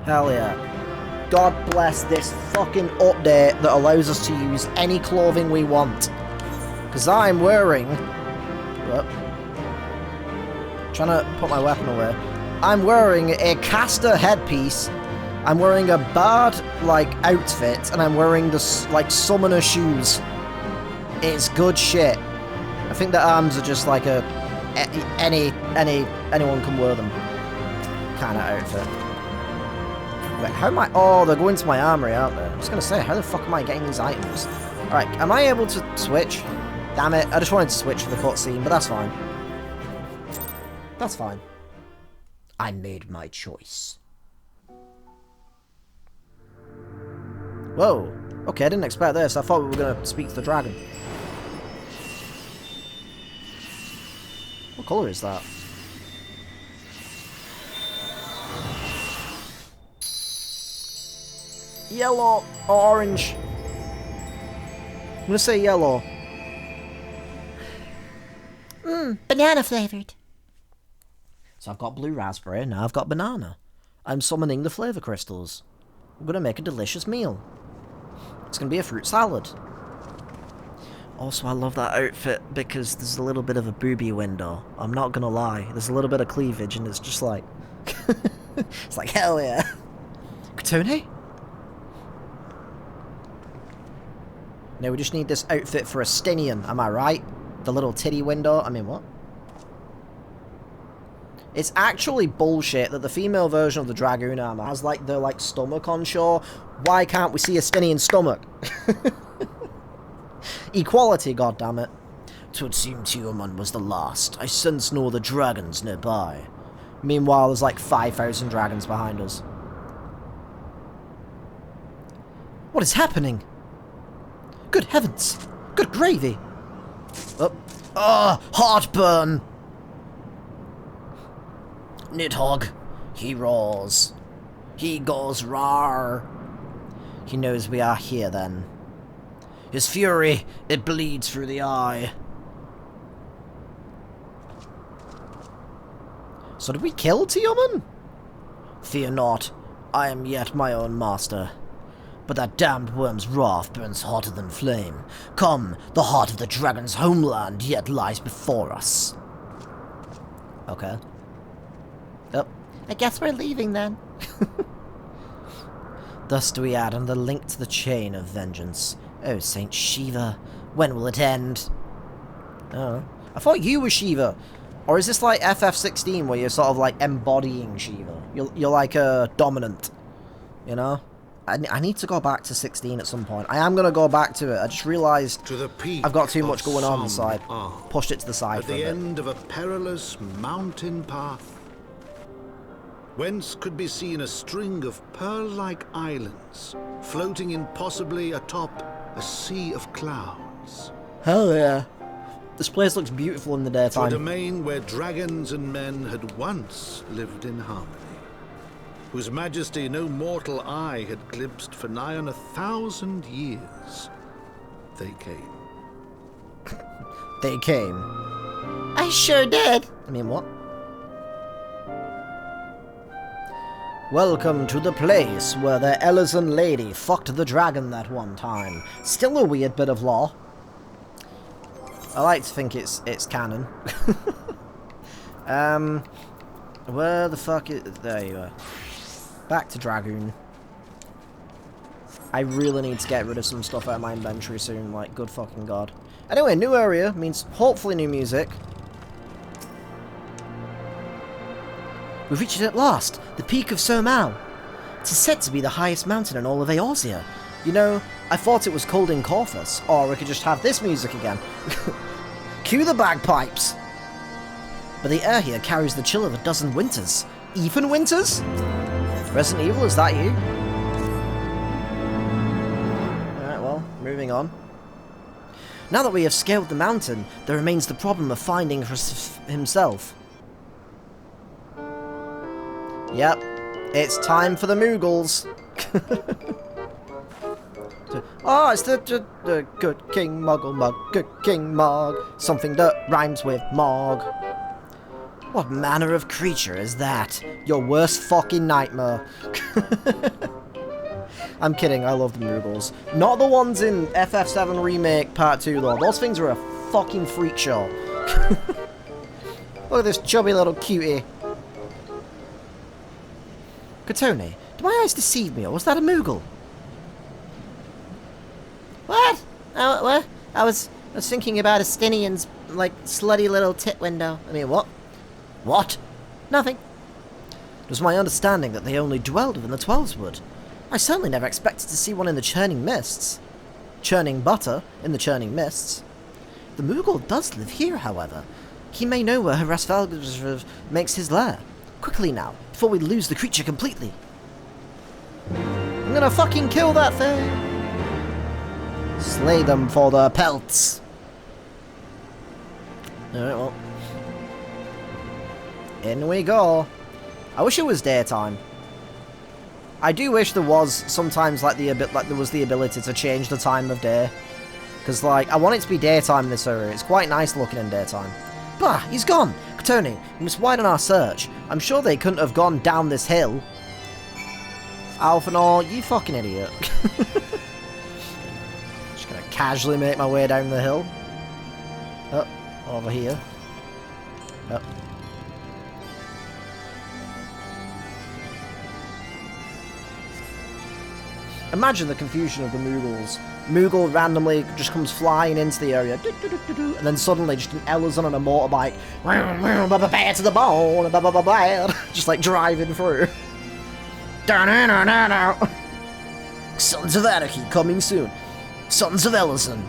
Hell yeah. God bless this fucking update that allows us to use any clothing we want. Because I'm wearing... What? Trying to put my weapon away. I'm wearing a caster headpiece. I'm wearing a bard like outfit, and I'm wearing the like summoner shoes. It's good shit. I think the arms are just like a anyone can wear them kind of outfit. Wait, how am I? Oh, they're going to my armory, aren't they? I was gonna say, how the fuck am I getting these items? All right, am I able to switch? Damn it! I just wanted to switch for the cutscene, but that's fine. That's fine. I made my choice. Whoa. Okay, I didn't expect this. I thought we were going to speak to the dragon. What colour is that? Yellow or orange? I'm going to say yellow. Banana flavoured. So I've got blue raspberry, now I've got banana. I'm summoning the flavour crystals. I'm going to make a delicious meal. It's going to be a fruit salad. Also, I love that outfit because there's a little bit of a boobie window. I'm not going to lie. There's a little bit of cleavage and it's just like... it's like, hell yeah. Katone? Now we just need this outfit for a Stinian, am I right? The little titty window. I mean, what? It's actually bullshit that the female version of the Dragoon armor has like the stomach on show. Why can't we see a Stinian stomach? Equality, goddammit. 'Twould seem Tiamat was the last. I sense no other dragons nearby. Meanwhile, there's like 5,000 dragons behind us. What is happening? Good heavens! Good gravy! Heartburn! Nidhogg, he roars. He goes rawr. He knows we are here then. His fury, it bleeds through the eye. So did we kill Tiamat? Fear not, I am yet my own master. But that damned worm's wrath burns hotter than flame. Come, the heart of the dragon's homeland yet lies before us. Okay. Oh, I guess we're leaving then. Thus do we add on the link to the chain of vengeance. Oh, Saint Shiva, when will it end? Oh, I thought you were Shiva. Or is this like FF16 where you're sort of like embodying Shiva? You're like a dominant, you know? I need to go back to 16 at some point. I am going to go back to it. I just realised I've got too much going on, so I pushed it to the side for a bit. At the end of a perilous mountain path, whence could be seen a string of pearl-like islands, floating impossibly atop a sea of clouds. Hell yeah. This place looks beautiful in the daytime. A domain where dragons and men had once lived in harmony, whose majesty no mortal eye had glimpsed for nigh on 1,000 years. They came. They came. I sure did. I mean, what? Welcome to the place where the Ellison lady fucked the dragon that one time. Still a weird bit of lore. I like to think it's canon. Where the fuck is... There you are. Back to Dragoon. I really need to get rid of some stuff out of my inventory soon, like, good fucking god. Anyway, new area means hopefully new music. We've reached it at last, the peak of Somal. It is said to be the highest mountain in all of Eorzea. You know, I thought it was cold in Corfus, or we could just have this music again. Cue the bagpipes! But the air here carries the chill of a dozen winters. Even winters? Resident Evil, is that you? Alright, well, moving on. Now that we have scaled the mountain, there remains the problem of finding himself. Yep, it's time for the Moogles. Oh, it's the good King Muggle Mug, good King Mog, something that rhymes with Mog. What manner of creature is that? Your worst fucking nightmare. I'm kidding, I love the Moogles. Not the ones in FF7 Remake Part 2 though, those things are a fucking freak show. Look at this chubby little cutie. Katone, do my eyes deceive me, or was that a Moogle? What? What? I was thinking about Estinian's, like, slutty little tit window. I mean, what? What? Nothing. It was my understanding that they only dwelled within the Twelveswood. I certainly never expected to see one in the churning mists. Churning butter in the churning mists. The Moogle does live here, however. He may know where Hraesvelgr makes his lair. Quickly now, before we lose the creature completely. I'm gonna fucking kill that thing! Slay them for their pelts. Alright, well. In we go. I wish it was daytime. I do wish there was sometimes like there was the ability to change the time of day. Because like I want it to be daytime in this area. It's quite nice looking in daytime. Bah, he's gone. Katone, we must widen our search. I'm sure they couldn't have gone down this hill. Alphanor, you fucking idiot. Just gonna casually make my way down the hill. Oh, over here. Oh. Imagine the confusion of the Moogles. Moogle randomly just comes flying into the area, and then suddenly just an Ellison on a motorbike, to the bone, just like driving through. Sons of Anarchy coming soon. Sons of Ellison.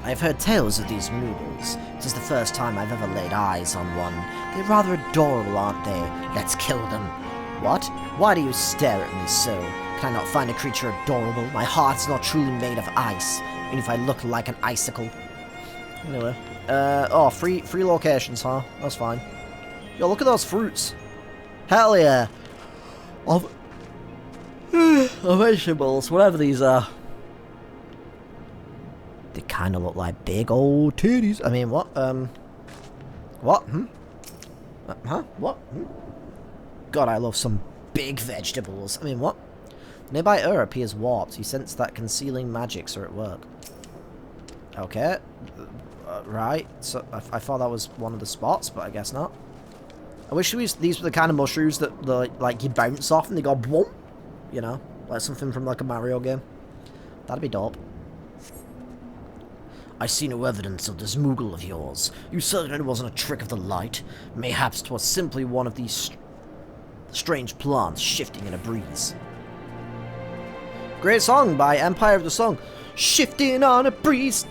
I've heard tales of these Moogles. It is the first time I've ever laid eyes on one. They're rather adorable, aren't they? Let's kill them. What? Why do you stare at me so? Can I not find a creature adorable? My heart's not truly made of ice, even if I look like an icicle. Anyway. Oh, free locations, huh? That's fine. Yo, look at those fruits. Hell yeah. Of vegetables, whatever these are. They kind of look like big old titties. I mean, what? What? Huh? What? God, I love some big vegetables. I mean, what? Nearby Ur appears warped. You sense that concealing magics are at work. Okay. Right. So I thought that was one of the spots, but I guess not. I wish these were the kind of mushrooms that like you bounce off and they go boom. You know, like something from like a Mario game. That'd be dope. I see no evidence of this Moogle of yours. You certain it wasn't a trick of the light? Mayhaps 'twas simply one of these strange plants shifting in a breeze. Great song by Empire of the Song. Shifting on a breeze.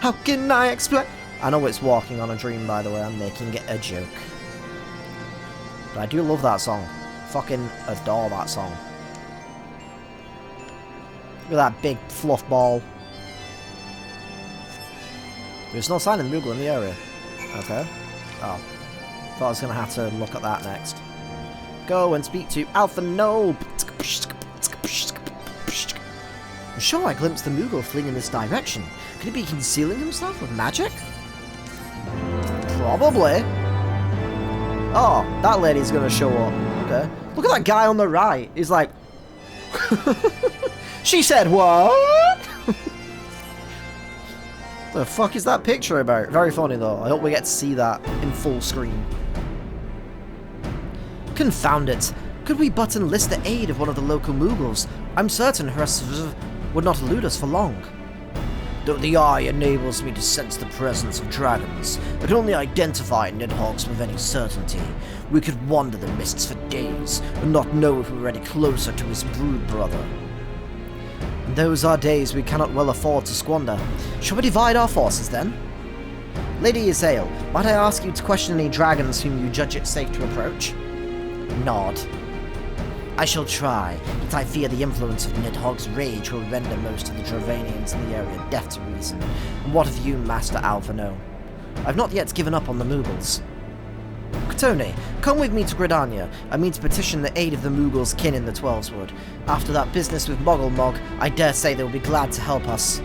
How can I explain? I know it's Walking on a Dream, by the way. I'm making it a joke. But I do love that song. Fucking adore that song. Look at that big fluff ball. There's no sign of Moogle in the area. Okay. Oh. Thought I was going to have to look at that next. Go and speak to Alpha No. I'm sure I glimpsed the Moogle fleeing in this direction. Could he be concealing himself with magic? Probably. Oh, that lady's gonna show up. Okay. Look at that guy on the right. He's like... She said what? The fuck is that picture about? Very funny though. I hope we get to see that in full screen. Confound it. Could we but enlist the aid of one of the local Moogles? I'm certain Hraesvelgr would not elude us for long. Though the eye enables me to sense the presence of dragons, I can only identify Nidhogg's with any certainty. We could wander the mists for days, and not know if we were any closer to his brood brother. And those are days we cannot well afford to squander. Shall we divide our forces then? Lady Ysayle, might I ask you to question any dragons whom you judge it safe to approach? Nod. I shall try, but I fear the influence of Nidhogg's rage will render most of the Dravanians in the area deaf to reason. And what of you, Master Alphino? I've not yet given up on the Moogles. Katone, come with me to Gridania. I mean to petition the aid of the Moogles' kin in the Twelveswood. After that business with Moogle Mog, I dare say they will be glad to help us.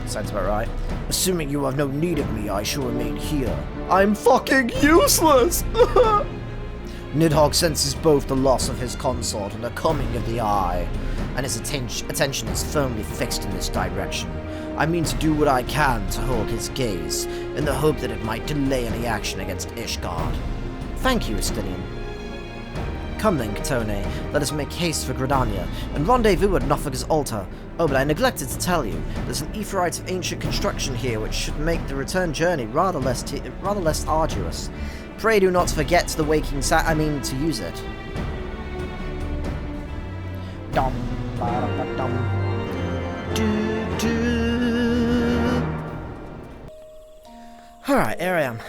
Sounds about right. Assuming you have no need of me, I shall remain here. I'm fucking useless! Nidhogg senses both the loss of his consort and the coming of the Eye, and his attention is firmly fixed in this direction. I mean to do what I can to hold his gaze, in the hope that it might delay any action against Ishgard. Thank you, Estinian. Come then, Katone, let us make haste for Gridania, and rendezvous at Nofag's altar. Oh, but I neglected to tell you, there's an aephorite of ancient construction here which should make the return journey rather less arduous. Pray do not forget the waking to use it. Dum ba da dum. Do do. Alright, here I am.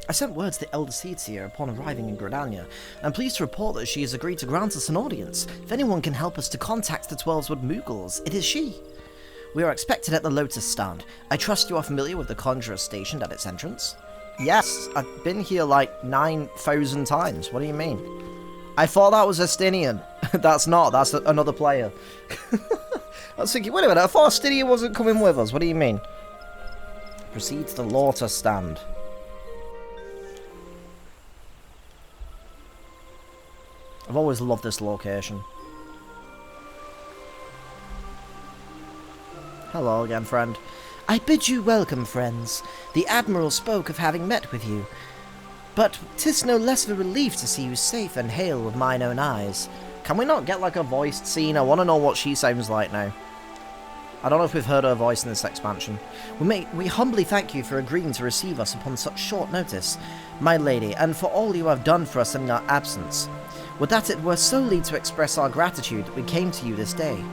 I sent word to the Elder Seedseer upon arriving in Gridania. I'm pleased to report that she has agreed to grant us an audience. If anyone can help us to contact the Twelveswood Moogles, it is she. We are expected at the Lotus Stand. I trust you are familiar with the Conjurer stationed at its entrance? Yes, I've been here like 9,000 times. What do you mean? I thought that was Estinian. That's not. That's another player. I was thinking, wait a minute, I thought Estinian wasn't coming with us. What do you mean? Proceed to the Lotus Stand. I've always loved this location. Hello again, friend. I bid you welcome, friends. The Admiral spoke of having met with you. But 'tis no less of a relief to see you safe and hail with mine own eyes. Can we not get like a voiced scene? I want to know what she sounds like now. I don't know if we've heard her voice in this expansion. We humbly thank you for agreeing to receive us upon such short notice, my lady, and for all you have done for us in our absence. Would that it were solely to express our gratitude that we came to you this day.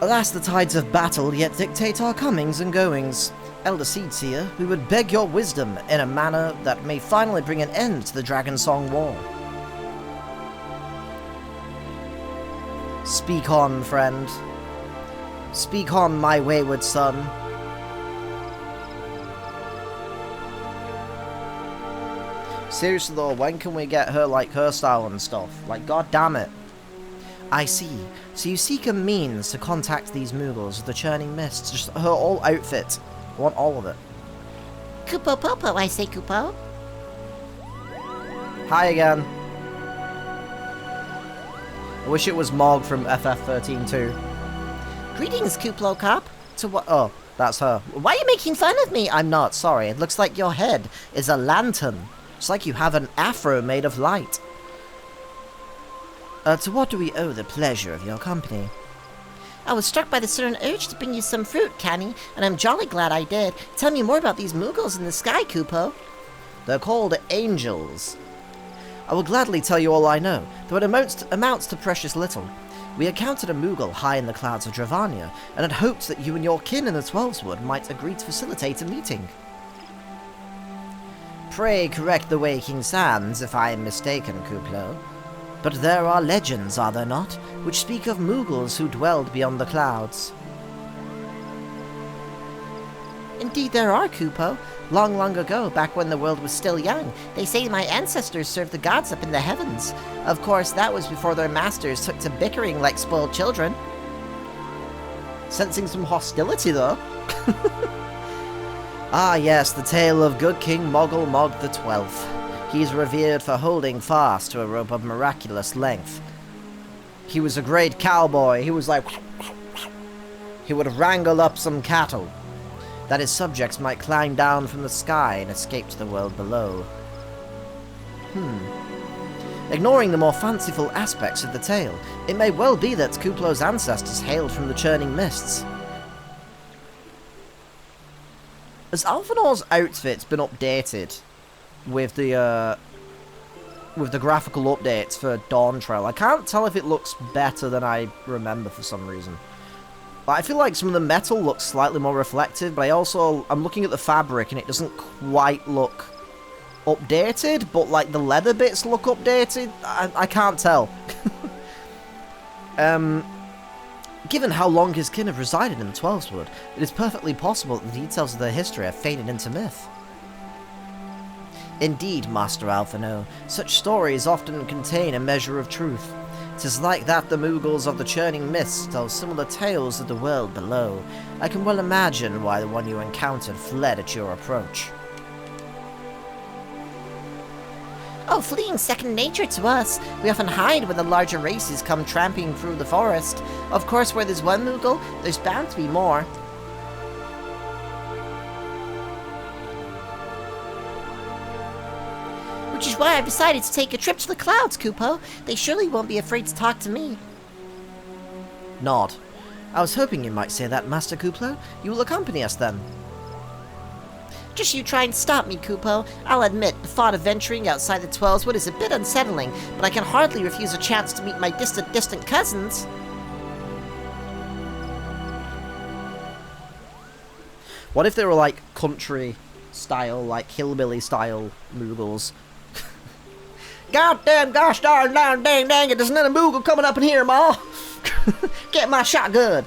Alas, the tides of battle yet dictate our comings and goings. Elder Seedseer, we would beg your wisdom in a manner that may finally bring an end to the Dragonsong War. Speak on, friend. Speak on, my wayward son. Seriously though, when can we get her, like, hairstyle and stuff? Like, god damn it. I see. So you seek a means to contact these Moogles of the Churning Mists. Just her whole outfit. I want all of it. Kupo Popo, I say Kupo. Hi again. I wish it was Mog from FF13 too. Greetings, Kuplo Cop. To what? Oh, that's her. Why are you making fun of me? I'm not, sorry. It looks like your head is a lantern. It's like you have an afro made of light. To what do we owe the pleasure of your company? I was struck by the certain urge to bring you some fruit, Canny, and I'm jolly glad I did. Tell me more about these Moogles in the sky, Kupo. They're called angels. I will gladly tell you all I know, though it amounts to precious little. We encountered a Moogle high in the clouds of Dravania, and had hoped that you and your kin in the Twelveswood might agree to facilitate a meeting. Pray correct the waking sands if I am mistaken, Kuplo. But there are legends, are there not, which speak of Moogles who dwelled beyond the clouds. Indeed there are, Kupo. Long, long ago, back when the world was still young, they say my ancestors served the gods up in the heavens. Of course, that was before their masters took to bickering like spoiled children. Sensing some hostility, though. Ah yes, the tale of good King Moogle Mog the 12th. He is revered for holding fast to a rope of miraculous length. He was a great cowboy. He was like... He would wrangle up some cattle, that his subjects might climb down from the sky and escape to the world below. Ignoring the more fanciful aspects of the tale, it may well be that Kuplo's ancestors hailed from the Churning Mists. Has Alphanor's outfit been updated with the with the graphical updates for Dawn Trail. I can't tell if it looks better than I remember for some reason. But I feel like some of the metal looks slightly more reflective, but I'm looking at the fabric and it doesn't quite look updated, but like the leather bits look updated. I can't tell. Given how long his kin have resided in the Twelveswood, it is perfectly possible that the details of their history have faded into myth. Indeed, Master Alphino, such stories often contain a measure of truth. 'Tis like that the Moogles of the Churning Mists tell similar tales of the world below. I can well imagine why the one you encountered fled at your approach. Oh, fleeing second nature to us. We often hide when the larger races come tramping through the forest. Of course, where there's one Moogle, there's bound to be more. Which is why I decided to take a trip to the clouds, Kupo. They surely won't be afraid to talk to me. Nod. I was hoping you might say that, Master Kuplo. You will accompany us then. Just you try and stop me, Kupo. I'll admit, the thought of venturing outside the Twelveswood is a bit unsettling, but I can hardly refuse a chance to meet my distant cousins. What if they were like country style, like hillbilly style Moogles? Goddamn gosh darn dang dang it, there's another Moogle coming up in here, Ma! Get my shotgun!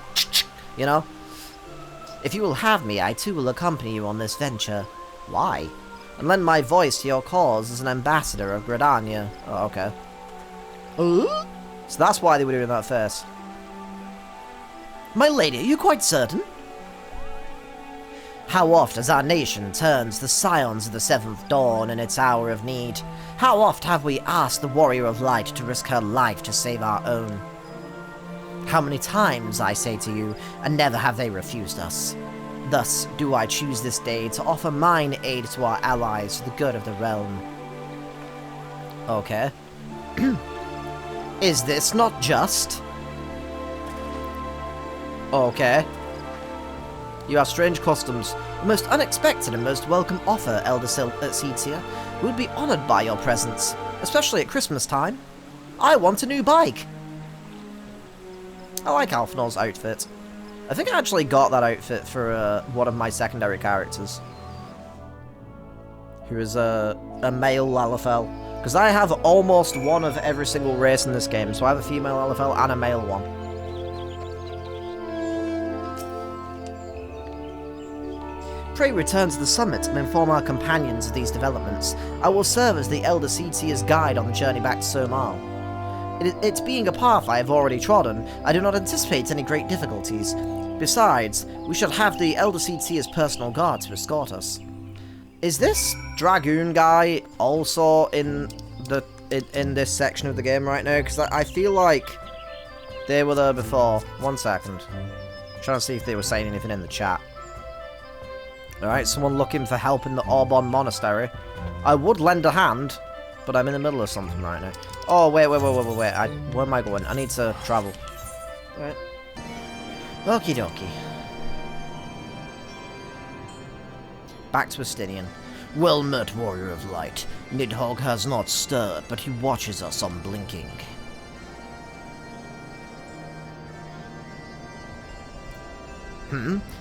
You know? If you will have me, I too will accompany you on this venture. Why? And lend my voice to your cause as an ambassador of Gridania. Oh, okay. So that's why they were doing that first. My lady, are you quite certain? How oft as our nation turns the scions of the seventh dawn in its hour of need? How oft have we asked the warrior of light to risk her life to save our own? How many times, I say to you, and never have they refused us. Thus do I choose this day to offer mine aid to our allies for the good of the realm. Okay. Is this not just? Okay. You have strange customs. A most unexpected and most welcome offer, Elder Cetia. We would be honoured by your presence, especially at Christmas time. I want a new bike. I like Alphanor's outfit. I think I actually got that outfit for one of my secondary characters. Who is a male Lalafell. Because I have almost one of every single race in this game. So I have a female Lalafell and a male one. Pray return to the summit and inform our companions of these developments. I will serve as the Elder Cetia's guide on the journey back to Somal. It's being a path I have already trodden, I do not anticipate any great difficulties. Besides, we shall have the Elder Cetia's personal guard to escort us. Is this Dragoon guy also in this section of the game right now? Because I feel like they were there before. 1 second. I'm trying to see if they were saying anything in the chat. Alright, someone looking for help in the Orbon Monastery. I would lend a hand, but I'm in the middle of something right now. Oh, wait. Where am I going? I need to travel. Alright. Okie dokie. Back to Estinian. Well met, warrior of light. Nidhogg has not stirred, but he watches us unblinking.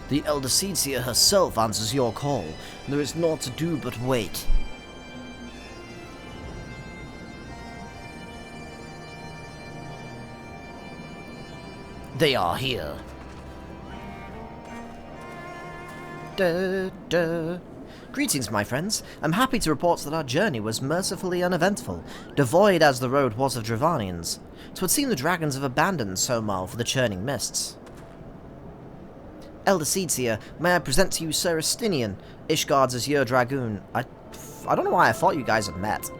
The Elder Cetia herself answers your call. There is naught to do but wait. They are here. Greetings, my friends. I'm happy to report that our journey was mercifully uneventful, devoid as the road was of Dravanians. 'Twould seem the dragons have abandoned Somal for the churning mists. Elder Cetia, may I present to you Sir Estinian, Ishgard's Azure Dragoon. I don't know why I thought you guys had met.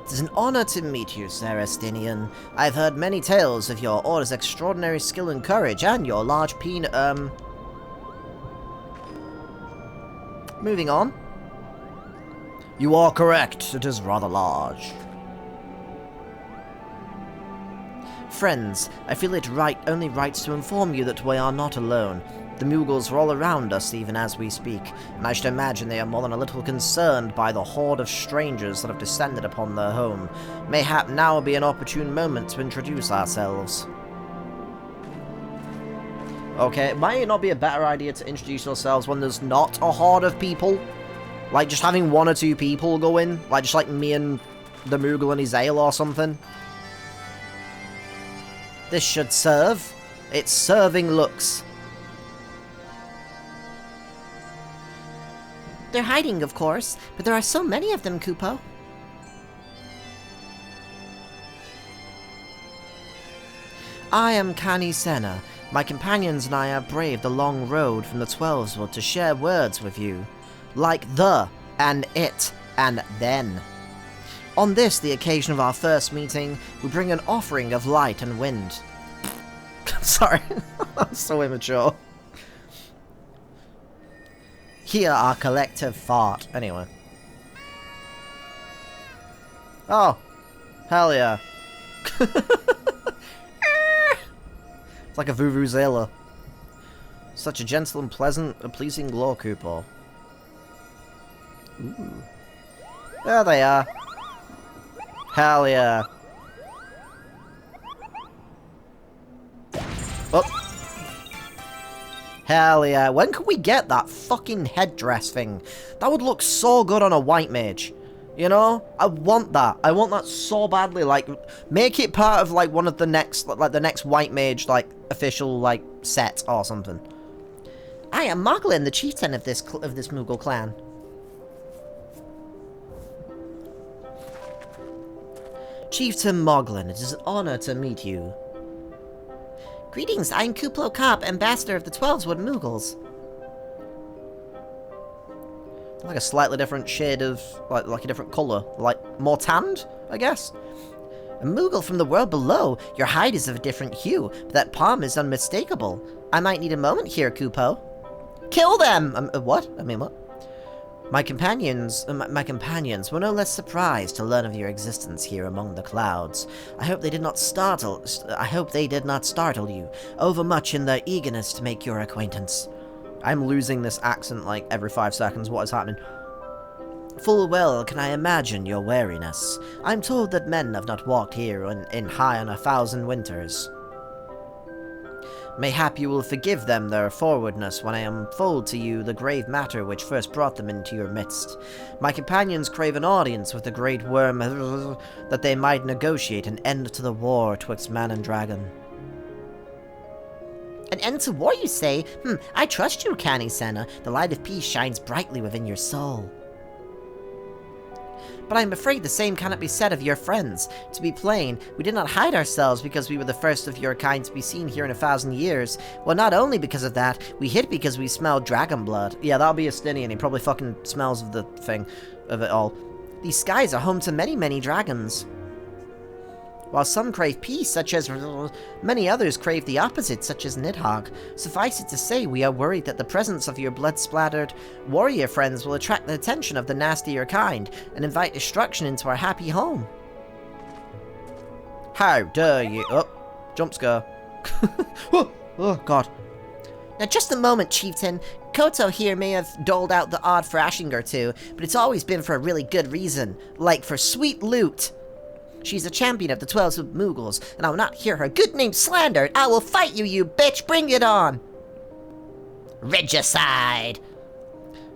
It is an honor to meet you, Sir Estinian. I've heard many tales of your order's extraordinary skill and courage, and your large Moving on. You are correct, it is rather large. Friends, I feel it only right to inform you that we are not alone. The Moogles are all around us even as we speak, and I should imagine they are more than a little concerned by the horde of strangers that have descended upon their home. Mayhap now be an opportune moment to introduce ourselves. Okay, might it not be a better idea to introduce yourselves when there's not a horde of people? Like, just having 1 or 2 people go in? Like, just like me and the Moogle and his ale or something? This should serve. It's serving looks. They're hiding, of course, but there are so many of them, Kupo. I am Kani Senna. My companions and I have braved the long road from the Twelveswood to share words with you. Like the, and it, and then. On this, the occasion of our first meeting, we bring an offering of light and wind. Sorry, I'm so immature. Here, our collective fart. Anyway. Oh, hell yeah. It's like a vuvuzela. Such a gentle and pleasing glow, Kupo. Ooh. There they are. Hell yeah. Oh. Hell yeah. When can we get that fucking headdress thing? That would look so good on a white mage. You know? I want that. I want that so badly. Like, make it part of, like, one of the next, like, the next white mage, like, official, like, set or something. I am Moogle, the chieftain of this Moogle clan. Chieftain Moogle, it is an honor to meet you. Greetings, I'm Kuplo Kopp, ambassador of the Twelveswood Moogles. Like a slightly different shade of, like a different colour. Like, more tanned, I guess? A Moogle from the world below. Your hide is of a different hue, but that palm is unmistakable. I might need a moment here, Kupo. Kill them! What? I mean, what? My companions were no less surprised to learn of your existence here among the clouds. I hope they did not startle you overmuch in their eagerness to make your acquaintance. I'm losing this accent like every 5 seconds. What is happening? Full well can I imagine your wariness. I'm told that men have not walked here in high on 1,000 winters. Mayhap you will forgive them their forwardness when I unfold to you the grave matter which first brought them into your midst. My companions crave an audience with the great worm that they might negotiate an end to the war twixt man and dragon. An end to war, you say? I trust you, Kani Senna. The light of peace shines brightly within your soul. But I am afraid the same cannot be said of your friends. To be plain, we did not hide ourselves because we were the first of your kind to be seen here in 1,000 years. Well, not only because of that, we hid because we smelled dragon blood. Yeah, that'll be a Stinian. He probably fucking smells of the thing, of it all. These skies are home to many, many dragons. While some crave peace, such as many others crave the opposite, such as Nidhogg. Suffice it to say, we are worried that the presence of your blood-splattered warrior friends will attract the attention of the nastier kind, and invite destruction into our happy home. How dare you? Oh, jump scare. Oh, God. Now, just a moment, Chieftain. Koto here may have doled out the odd thrashing or two, but it's always been for a really good reason. Like for sweet loot. She's a champion of the Twelveswood Moogles, and I will not hear her good name slandered. I will fight you, you bitch! Bring it on! Regicide!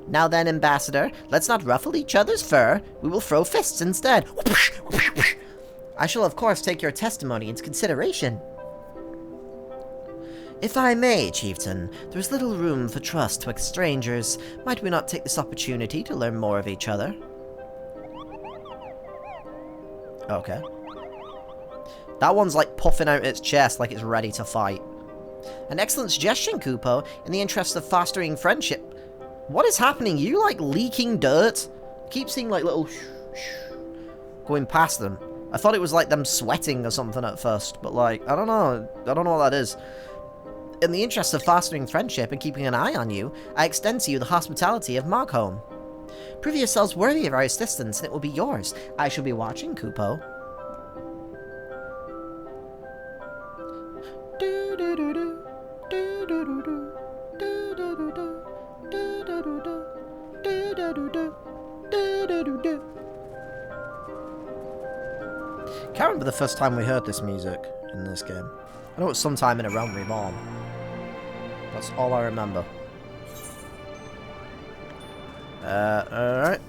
Now then, Ambassador, let's not ruffle each other's fur. We will throw fists instead. I shall, of course, take your testimony into consideration. If I may, Chieftain, there is little room for trust twixt strangers. Might we not take this opportunity to learn more of each other? Okay. That one's like puffing out its chest like it's ready to fight. An excellent suggestion, Kupo, in the interest of fostering friendship. What is happening? You like leaking dirt? I keep seeing like little going past them. I thought it was like them sweating or something at first, but like, I don't know. I don't know what that is. In the interest of fostering friendship and keeping an eye on you, I extend to you the hospitality of Mogholm. Prove yourselves worthy of our assistance, and it will be yours. I shall be watching, Kupo. Can't remember the first time we heard this music in this game. I know it was sometime in A Realm Reborn. That's all I remember. Alright.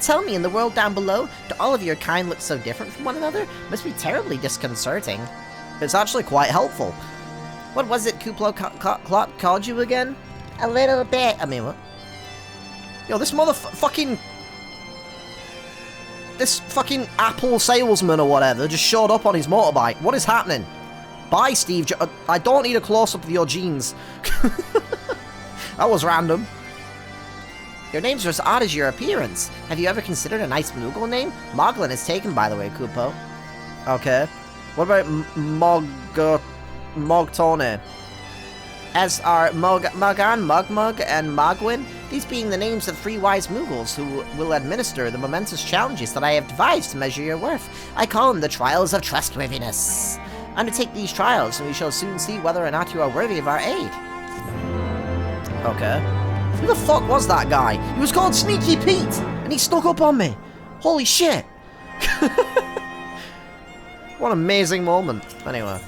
Tell me, in the world down below, do all of your kind look so different from one another? Must be terribly disconcerting. It's actually quite helpful. What was it Kuplo Called you again? A little bit. I mean, what? Yo, this motherfucking... This fucking Apple salesman or whatever just showed up on his motorbike. What is happening? Bye, Steve. I don't need a close-up of your jeans. That was random. Your name's as odd as your appearance. Have you ever considered a nice Moogle name? Moglin is taken, by the way, Kupo. Okay. What about Mogtone? As are Mogan, Mugmug, and Mogwin, these being the names of 3 wise Moogles who will administer the momentous challenges that I have devised to measure your worth. I call them the Trials of Trustworthiness. Undertake these trials, and we shall soon see whether or not you are worthy of our aid. Okay. Who the fuck was that guy? He was called Sneaky Pete, and he stuck up on me. Holy shit. What an amazing moment. Anyway,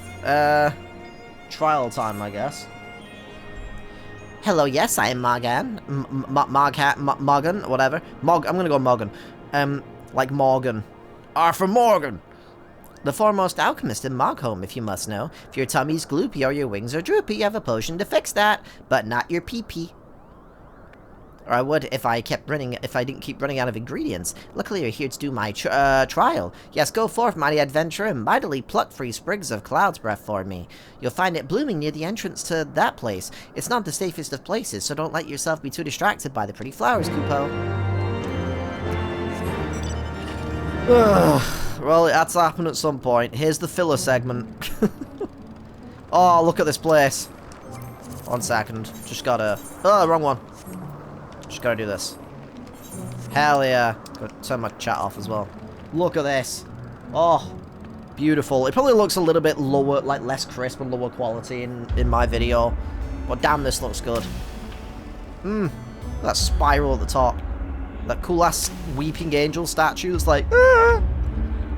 trial time, I guess. Hello, yes, I am Morgan. Morgan, whatever. I'm gonna go Morgan. Like Morgan. Arthur Morgan. The foremost alchemist in Mogholm, if you must know. If your tummy's gloopy or your wings are droopy, you have a potion to fix that, but not your pee-pee. Or I would if I didn't keep running out of ingredients. Luckily, you're here to do my trial. Yes, go forth, mighty adventurer, and mightily pluck 3 sprigs of cloud's breath for me. You'll find it blooming near the entrance to that place. It's not the safest of places, so don't let yourself be too distracted by the pretty flowers, Kupo. Well, it had to happen at some point. Here's the filler segment. Oh, look at this place. 1 second. Just gotta... Oh, wrong one. Just gotta do this. Hell yeah. Gotta turn my chat off as well. Look at this. Oh, beautiful. It probably looks a little bit lower, like less crisp and lower quality in my video. But damn, this looks good. That spiral at the top. That cool-ass Weeping Angel statue that's like... Ah!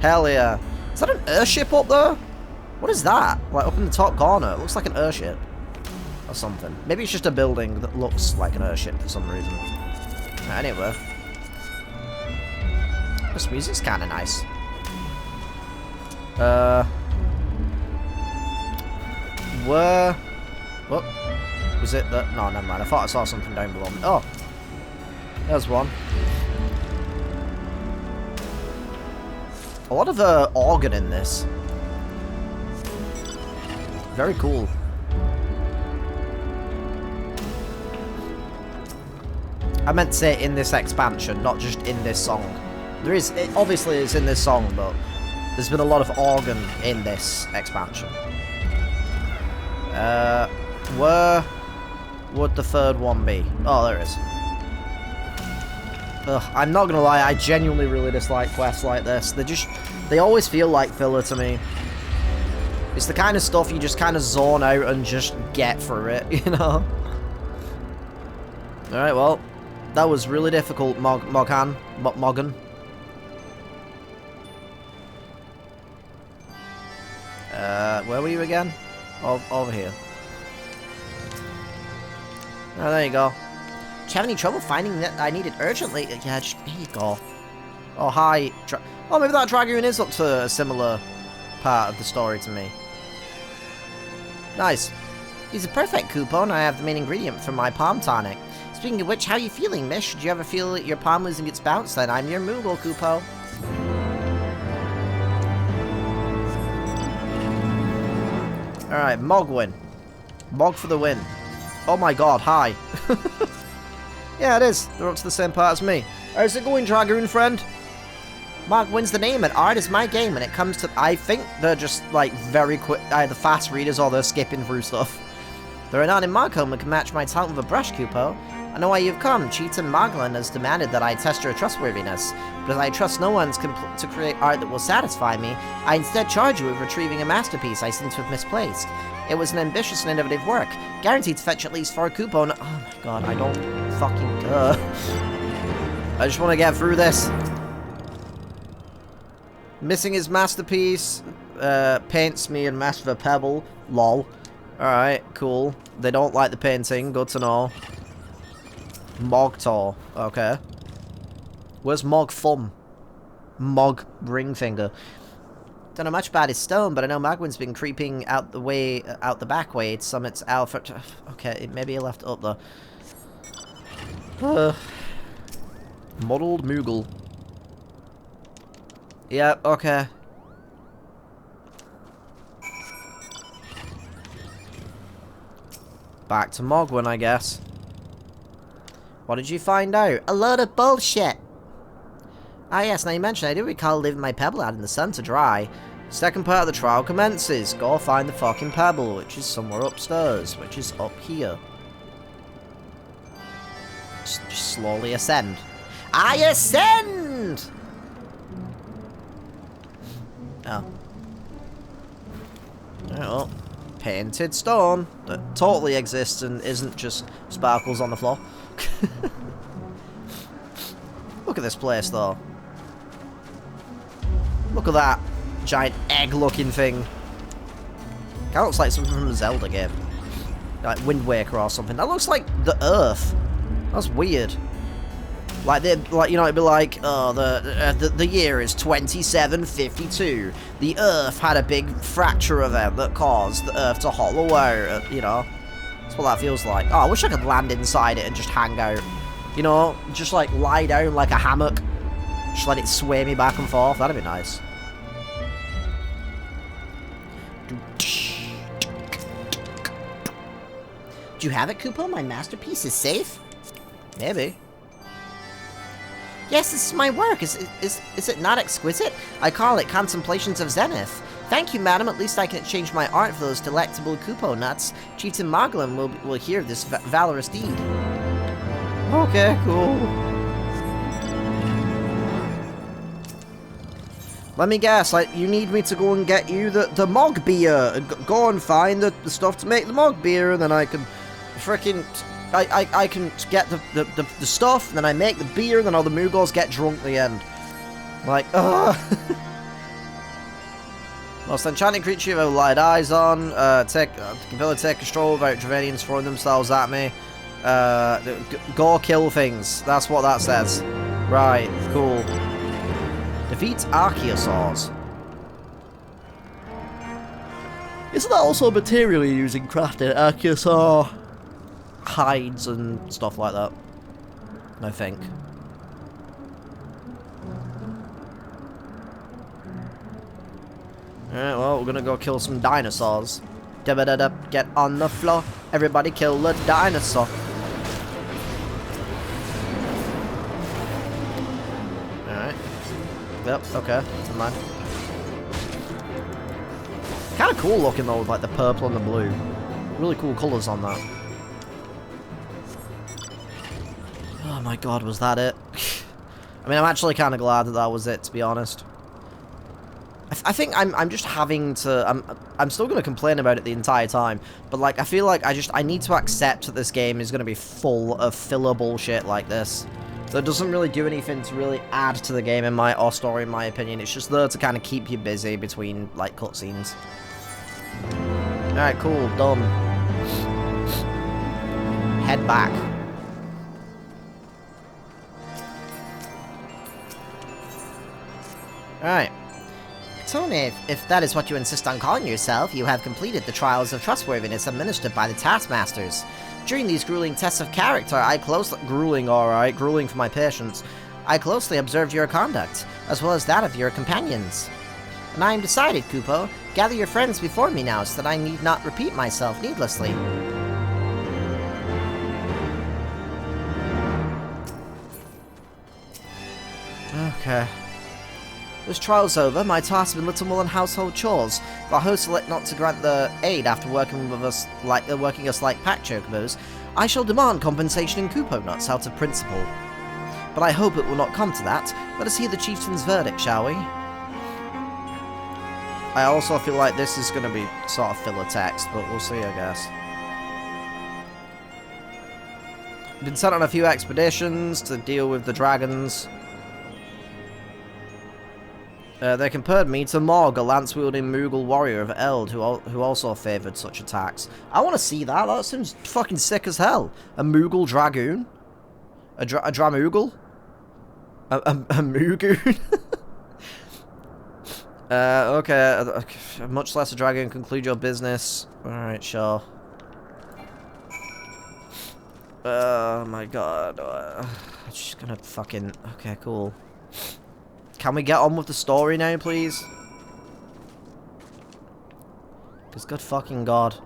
Hell yeah. Is that an airship up there? What is that? Like, up in the top corner. It looks like an airship. Or something. Maybe it's just a building that looks like an airship for some reason. Anyway. This music's kind of nice. Where... What? Was it that... No, never mind. I thought I saw something down below me. Oh. There's one. A lot of organ in this. Very cool. I meant to say in this expansion, not just in this song. It obviously is in this song, but there's been a lot of organ in this expansion. Where would the 3rd one be? Oh, there it is. Ugh, I'm not gonna lie, I genuinely really dislike quests like this. They always feel like filler to me. It's the kind of stuff you just kind of zone out and just get through it, you know? Alright, well, that was really difficult, Morgan. Where were you again? Over here. Oh, there you go. Did you have any trouble finding that I needed urgently? Yeah, just, here you go. Oh, hi. Oh, maybe that Dragoon is up to a similar part of the story to me. Nice. He's a perfect coupon. I have the main ingredient for my palm tonic. Speaking of which, how you feeling, Mish? Did you ever feel your palm losing its bounce? Then I'm your Moogle, Kupo. Alright, Mogwin. Mog for the win. Oh my god, hi. Yeah, it is. They're up to the same part as me. How's it going, Dragoon friend? Mog wins the name, and art is my game when it comes to... I think they're just, like, very quick, either fast readers or they're skipping through stuff. There are none in Mogholm who can match my talent with a brush, Kupo. I know why you've come. Cheatin Moglin has demanded that I test your trustworthiness, but as I trust no one to create art that will satisfy me, I instead charge you with retrieving a masterpiece I seem to have misplaced. It was an ambitious and innovative work, guaranteed to fetch at least 4 coupon. Oh my god, I don't fucking care. I just want to get through this. Missing his masterpiece. Paints me and Master of a Pebble. Lol. Alright, cool. They don't like the painting. Good to know. Mogtor. Okay. Where's Mog Thumb? Mog Ringfinger. Don't know much about his stone, but I know Magwin's been creeping out the back way to summit Alpha. Okay, maybe he left it up there. Modeled Moogle. Yeah, okay. Back to Mogwin, I guess. What did you find out? A load of bullshit. Ah yes, now you mentioned, I do recall leaving my pebble out in the sun to dry. Second part of the trial commences. Go find the fucking pebble, which is somewhere upstairs, which is up here. Just slowly ascend. I ascend! Oh. Alright, well. Painted stone that totally exists and isn't just sparkles on the floor. Look at this place, though. Look at that giant egg-looking thing. Kind of looks like something from a Zelda game. Like Wind Waker or something. That looks like the Earth. That's weird. Like, you know, it'd be like, oh, the year is 2752. The Earth had a big fracture event that caused the Earth to hollow out, you know. That's what that feels like. Oh, I wish I could land inside it and just hang out. You know, just like lie down like a hammock. Just let it sway me back and forth. That'd be nice. Do you have it, Kupo? My masterpiece is safe? Maybe. Yes, this is my work. Is it not exquisite? I call it Contemplations of Zenith. Thank you, madam. At least I can exchange my art for those delectable Kupo nuts. Chieftain Moglen will hear of this valorous deed. Okay, cool. Let me guess, like, you need me to go and get you the Mog beer. Go and find the stuff to make the Mog beer, and then I can frickin'... I can get the stuff, and then I make the beer, and then all the Moogles get drunk at the end. Like, ugh. Most enchanting creature you've ever laid eyes on. Compel to take a stroll without Dravanians throwing themselves at me. Go kill things. That's what that says. Right, cool. Defeat Archaeosaurs. Isn't that also material you're using crafting Archaeosaur hides and stuff like that? I think. Alright, well, we're gonna go kill some dinosaurs. Get on the floor. Everybody kill the dinosaur. Alright. Yep, okay. Never mind. Kind of cool looking though, with like the purple and the blue. Really cool colours on that. Oh my god, was that it? I mean, I'm actually kind of glad that that was it, to be honest. I think I'm just having to... I'm still going to complain about it the entire time, but like, I feel like I need to accept that this game is going to be full of filler bullshit like this. That doesn't really do anything to really add to the game or story, in my opinion. It's just there to kind of keep you busy between, like, cutscenes. Alright, cool, done. Head back. Alright. Tony, if that is what you insist on calling yourself, you have completed the trials of trustworthiness administered by the Taskmasters. During these grueling tests of character, grueling, alright, grueling for my patience. I closely observed your conduct, as well as that of your companions. And I am decided, Kupo. Gather your friends before me now, so that I need not repeat myself needlessly. Okay. This trial's over, my task has been little more than household chores. If our hosts elect not to grant the aid after working us like pack chocobos, I shall demand compensation in Kupo nuts out of principle. But I hope it will not come to that. Let us hear the chieftain's verdict, shall we? I also feel like this is going to be sort of filler text, but we'll see, I guess. Been sent on a few expeditions to deal with the dragons. They compared me to Morg, a lance-wielding Moogle warrior of Eld, who also favoured such attacks. I want to see that. That seems fucking sick as hell. A Moogle dragoon? A Dramoogle? A Moogoon? Okay. Much less a dragoon. Conclude your business. Alright, sure. Oh my god. I'm just gonna fucking... Okay, cool. Can we get on with the story now, please? Because good fucking god.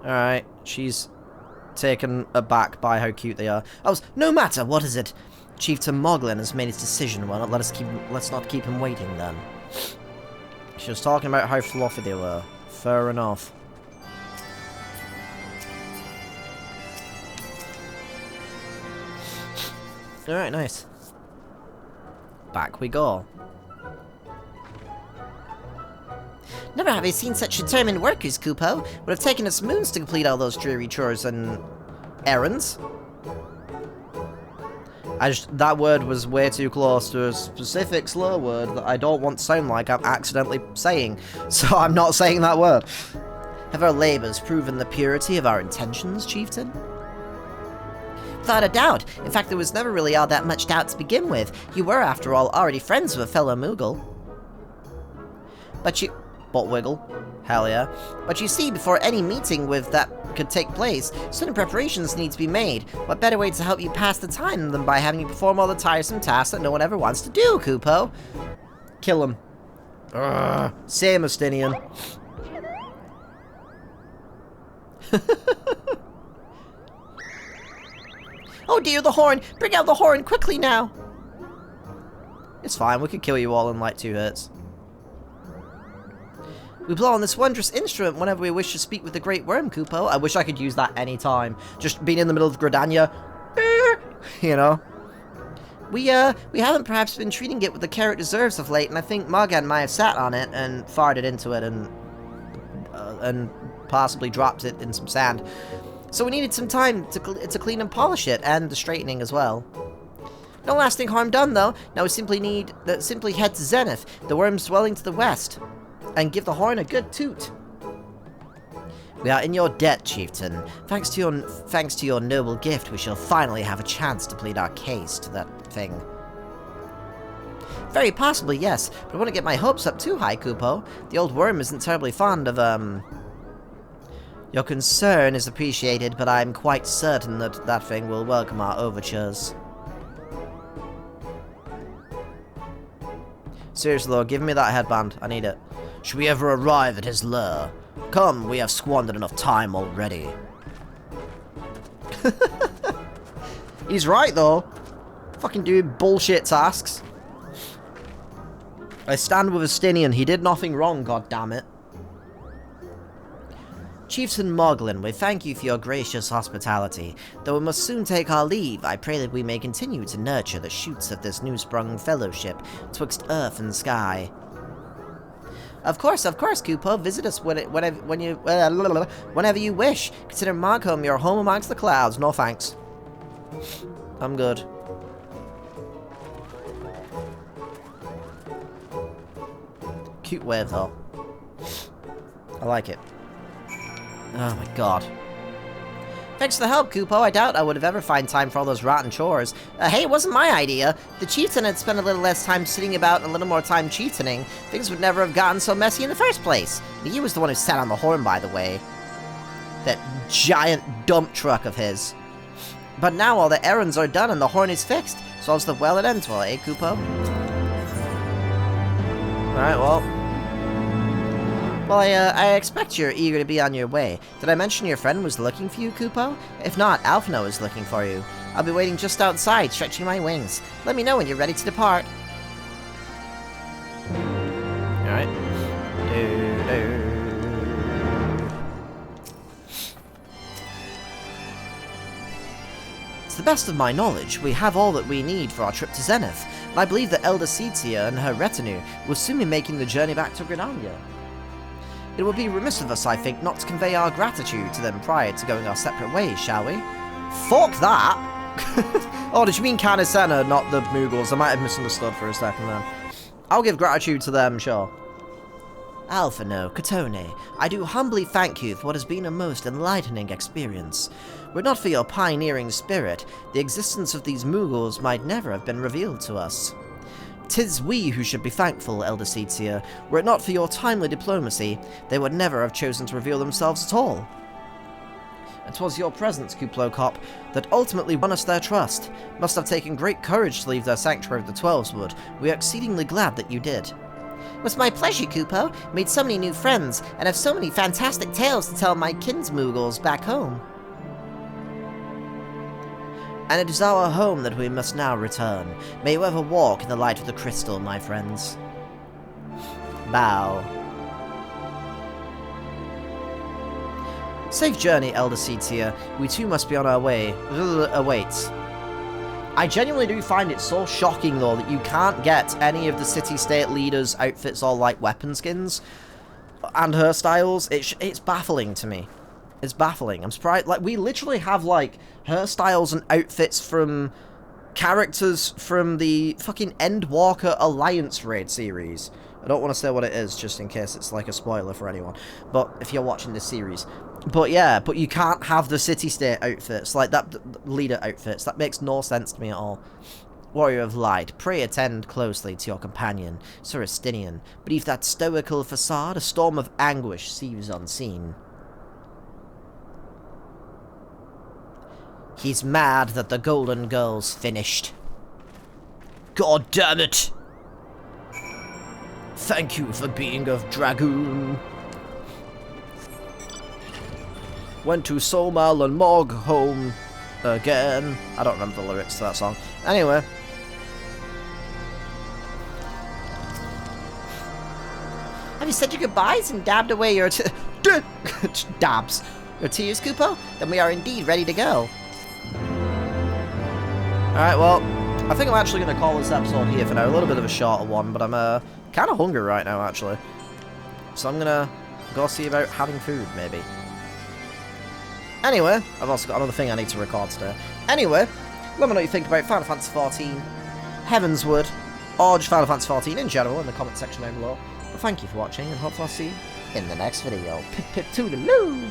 Alright, she's taken aback by how cute they are. No matter, what is it? Chieftain Moglin has made his decision. Well, let's not keep him waiting then. She was talking about how fluffy they were. Fair enough. Alright, nice. Back we go. Never have I seen such determined workers, Kupo. Would have taken us moons to complete all those dreary chores and errands. That word was way too close to a specific slur word that I don't want to sound like I'm accidentally saying, so I'm not saying that word. Have our labours proven the purity of our intentions, Chieftain? Without a doubt. In fact, there was never really all that much doubt to begin with. You were, after all, already friends with a fellow Moogle. Butt wiggle. Hell yeah. But you see, before any meeting with that could take place, certain preparations need to be made. What better way to help you pass the time than by having you perform all the tiresome tasks that no one ever wants to do, Kupo? Kill him. Same Astinian. Oh dear, the horn! Bring out the horn quickly now! It's fine, we could kill you all in like 2 hits. We blow on this wondrous instrument whenever we wish to speak with the Great Worm, Kupo. I wish I could use that any time. Just being in the middle of Gridania. You know? We haven't perhaps been treating it with the care it deserves of late, and I think Morgan might have sat on it and farted into it and possibly dropped it in some sand. So we needed some time to clean and polish it, and the straightening as well. No lasting harm done, though. Now we simply head to Zenith, the worm's dwelling to the west, and give the horn a good toot. We are in your debt, Chieftain. Thanks to your noble gift, we shall finally have a chance to plead our case to that thing. Very possibly, yes, but I wouldn't get my hopes up too high, Kupo. The old worm isn't terribly fond of, Your concern is appreciated, but I'm quite certain that that thing will welcome our overtures. Seriously though, give me that headband. I need it. Should we ever arrive at his lair? Come, we have squandered enough time already. He's right though. Fucking doing bullshit tasks. I stand with Astinian. He did nothing wrong, goddammit. Chieftain Moglin, we thank you for your gracious hospitality. Though we must soon take our leave, I pray that we may continue to nurture the shoots of this new-sprung fellowship twixt earth and sky. Of course, Kupo. Visit us whenever you wish. Consider Markham your home amongst the clouds. No thanks. I'm good. Cute wave though. I like it. Oh my god. Thanks for the help, Kupo. I doubt I would have ever found time for all those rotten chores. Hey, it wasn't my idea. The chieftain had spent a little less time sitting about and a little more time chieftaning. Things would never have gotten so messy in the first place. He was the one who sat on the horn, by the way. That giant dump truck of his. But now all the errands are done and the horn is fixed. So all's the well that ends well, eh, Kupo? Alright, well. Well, I expect you're eager to be on your way. Did I mention your friend was looking for you, Kupo? If not, Alphino is looking for you. I'll be waiting just outside, stretching my wings. Let me know when you're ready to depart. Alright. To the best of my knowledge, we have all that we need for our trip to Zenith, and I believe that Elder Seedseer and her retinue will soon be making the journey back to Gridania. It would be remiss of us, I think, not to convey our gratitude to them prior to going our separate ways, shall we? Fuck that! Oh, did you mean Canisena, not the Moogles? I might have misunderstood for a second then. I'll give gratitude to them, sure. Alphino, Katone, I do humbly thank you for what has been a most enlightening experience. Were it not for your pioneering spirit, the existence of these Moogles might never have been revealed to us. 'Tis we who should be thankful, Elder Setia. Were it not for your timely diplomacy, they would never have chosen to reveal themselves at all. It was your presence, Kuplo Cop, that ultimately won us their trust. Must have taken great courage to leave their sanctuary of the Twelveswood. We are exceedingly glad that you did. It was my pleasure, Kupo. Made so many new friends, and have so many fantastic tales to tell my kinsmoogles back home. And it is our home that we must now return. May you ever walk in the light of the crystal, my friends. Bow. Safe journey, Elder Setia. We too must be on our way. Awaits. I genuinely do find it so shocking, though, that you can't get any of the city-state leaders' outfits or, like, weapon skins and hairstyles. It's baffling to me. It's baffling. I'm surprised. Like, we literally have, like, hairstyles and outfits from characters from the fucking Endwalker Alliance raid series. I don't want to say what it is, just in case it's, like, a spoiler for anyone. But if you're watching this series... But yeah, but you can't have the city-state outfits, like that leader outfits. That makes no sense to me at all. Warrior of Light, pray attend closely to your companion, Sir Estinian. Beneath that stoical facade, a storm of anguish seethes unseen. He's mad that the Golden Girl's finished. God damn it! Thank you for being of Dragoon. Went to Somal and Mog home again. I don't remember the lyrics to that song. Anyway. Have you said your goodbyes and dabbed away your dabs. your tears, Kupo? Then we are indeed ready to go. Alright, well, I think I'm actually going to call this episode here for now. A little bit of a shorter one, but I'm kind of hungry right now, actually. So I'm going to go see about having food, maybe. Anyway, I've also got another thing I need to record today. Anyway, let me know what you think about Final Fantasy XIV, Heavensward, or just Final Fantasy XIV in general in the comment section down below. But thank you for watching, and hopefully I'll see you in the next video. Pip pip toodaloo!